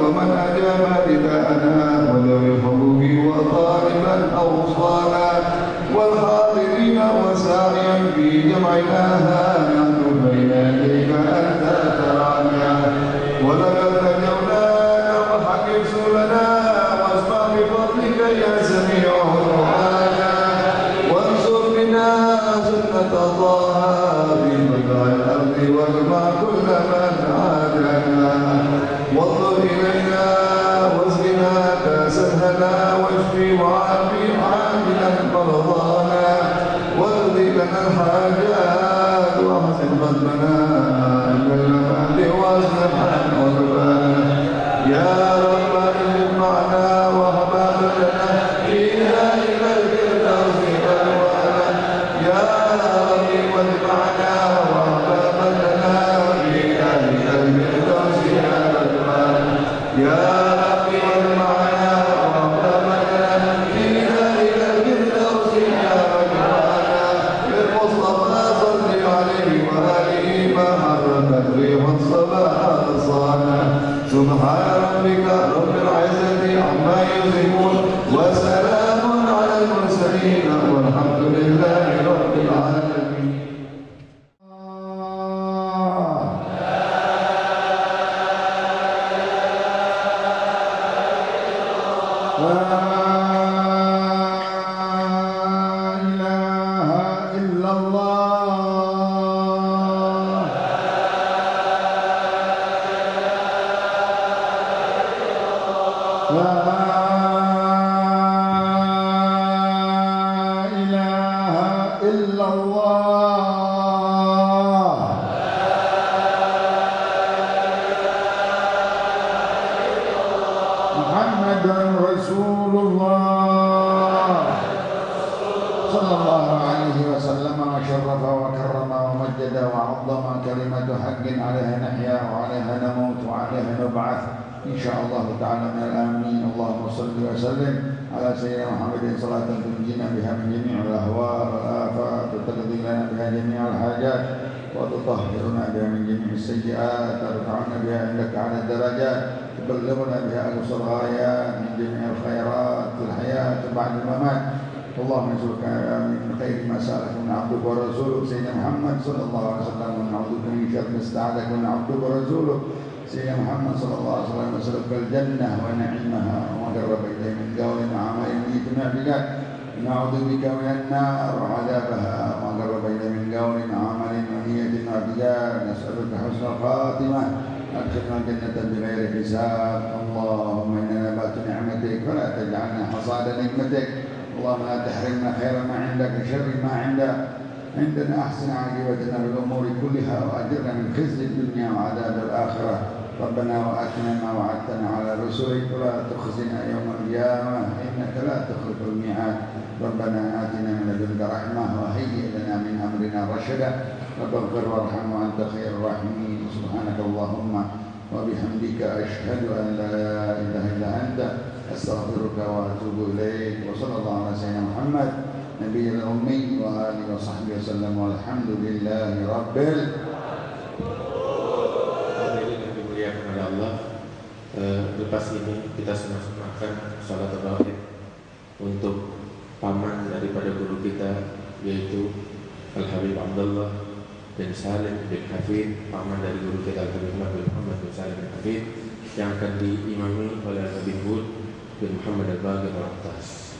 ومن أجاب نداءنا وذوي الحقوق وطالبا أوصانا والحاضرين وساعيا في جمعناها نحن بين يديك أنت ترانا ولقد نجوناك وحقق سؤلنا واسمع بفضلك يا سميع دعانا وانصر بنا سنة طه في بقاع الأرض واجمع كل من عادانا وانظر إلينا واسقنا كأس الهنا واشفي وعافي عاجلا مرضانا واقضي لنا الحاجات واحسن ختمنا عند الممات واصلح عقبانا يا رب اجب معنا وهب لنا في ذلك الفردوس ألوانا يا رب اجب معنا وهب لنا في ذلك الفردوس ألوانا يا رب اجب معنا وهب لنا في ذلك الفردوس ألوانا بالمصطفى صل عليه وآله ما حركت ريح الصباح صانا سبحان ربك رب العزة عما يصفون وسلام على المرسلين والحمد لله رب العالمين. صلاة تنجينا بها من جميع الأهواء والآفات وتقضي لنا بها جميع الحاجات وتطهرنا بها من جميع السيئات ترفعنا بها عندك على الدرجات تبلغنا بها أقصى الغايات من جميع الخيرات في الحياة وبعد الممات. اللهم نسألك من خير ما سألك من عبدك ورسولك سيدنا محمد صلى الله عليه وسلم ونعوذ بك من شر ما استعاذك من عبدك ورسولك سيدنا محمد صلى الله عليه وسلم. نسألك الجنة ونعيمها وما قرب إليه من قول وعمل يجمع بك. نعوذ بك من النار وعذابها وما قرب إليه من قول وعمل ونية واعتقاد. نسألك حسن الخاتمة أدخلنا الجنة بغير حساب. اللهم إننا نبات نعمتك فلا تجعلنا حصاد نعمتك. اللهم لا تحرمنا خير ما عندك وشر ما عندنا. أحسن عاقبتنا بالأمور كلها وأجرنا من خزي الدنيا وعذاب الآخرة. ربنا وآتنا ما وعدتنا على رسلك ولا تخزنا يوم القيامة إنك لا تخلف الميعاد. ربنا آتنا من لدنك رحمة وهيئ لنا من أمرنا رشدا. رب اغفر وارحم وأنت خير الراحمين. سبحانك اللهم وبحمدك أشهد أن لا إله إلا أنت أستغفرك وأتوب إليك. وصلى الله على سيدنا محمد نبي الأمي وآله وصحبه وسلم والحمد لله رب Allah. Lepas ini kita sama-sama akan salat tarawih untuk paman daripada guru kita, yaitu Al-Habib Abdullah bin Salim bin Hafid, paman dari guru kita Al-Habib Muhammad bin Salim bin Hafid, yang akan diimami oleh Al-Habib Hud bin Muhammad Al-Baqir Al-Atas.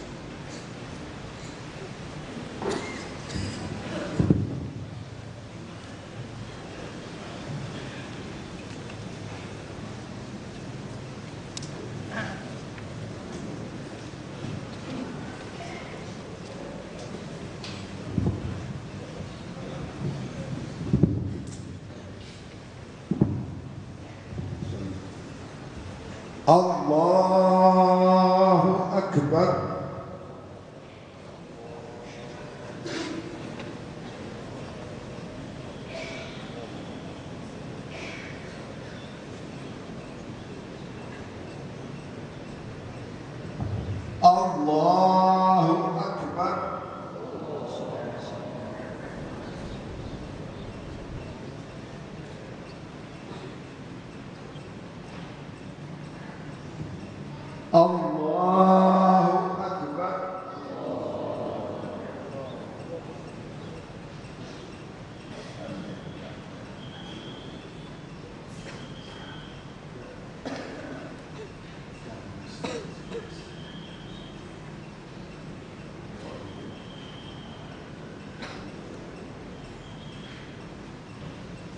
Allahu Akbar. Allahu Akbar. Allahu Akbar.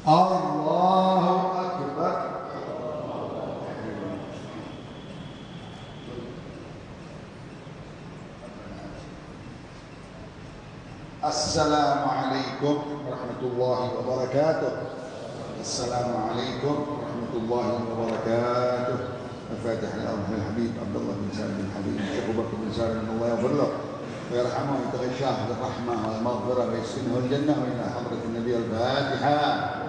Allahu Akbar. Assalamualaikum warahmatullahi wabarakatuh. Assalamualaikum warahmatullahi wabarakatuh. Al-Fatihah al Habib Abdullah bin Salim bin Habib Syekh Abu Bakar bin Salim, Allah yaghfir lahu wa yarhamhu wa yataghashah bil rahmah wal maghfirah wa yaskinhu al jannah wa ila hadratin Nabi. Al-Fatihah.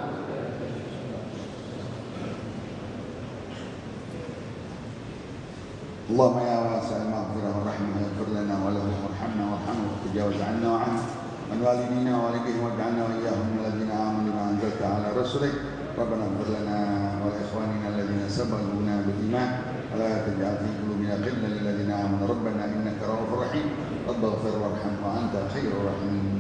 اللهم يا واسع المغفرة والرحمة اغفر لنا وله وارحمنا وارحمه وتجاوز عنا وعنه عن والدينا ووالديهم واجعلنا وإياهم من الذين آمنوا بما أنزلت على رسلك. ربنا اغفر لنا ولإخواننا الذين سبقونا بالإيمان ولا تجعل في قلوبنا غلا للذين آمنوا ربنا إنك رؤوف رحيم. رب اغفر وارحم وأنت خير الراحمين.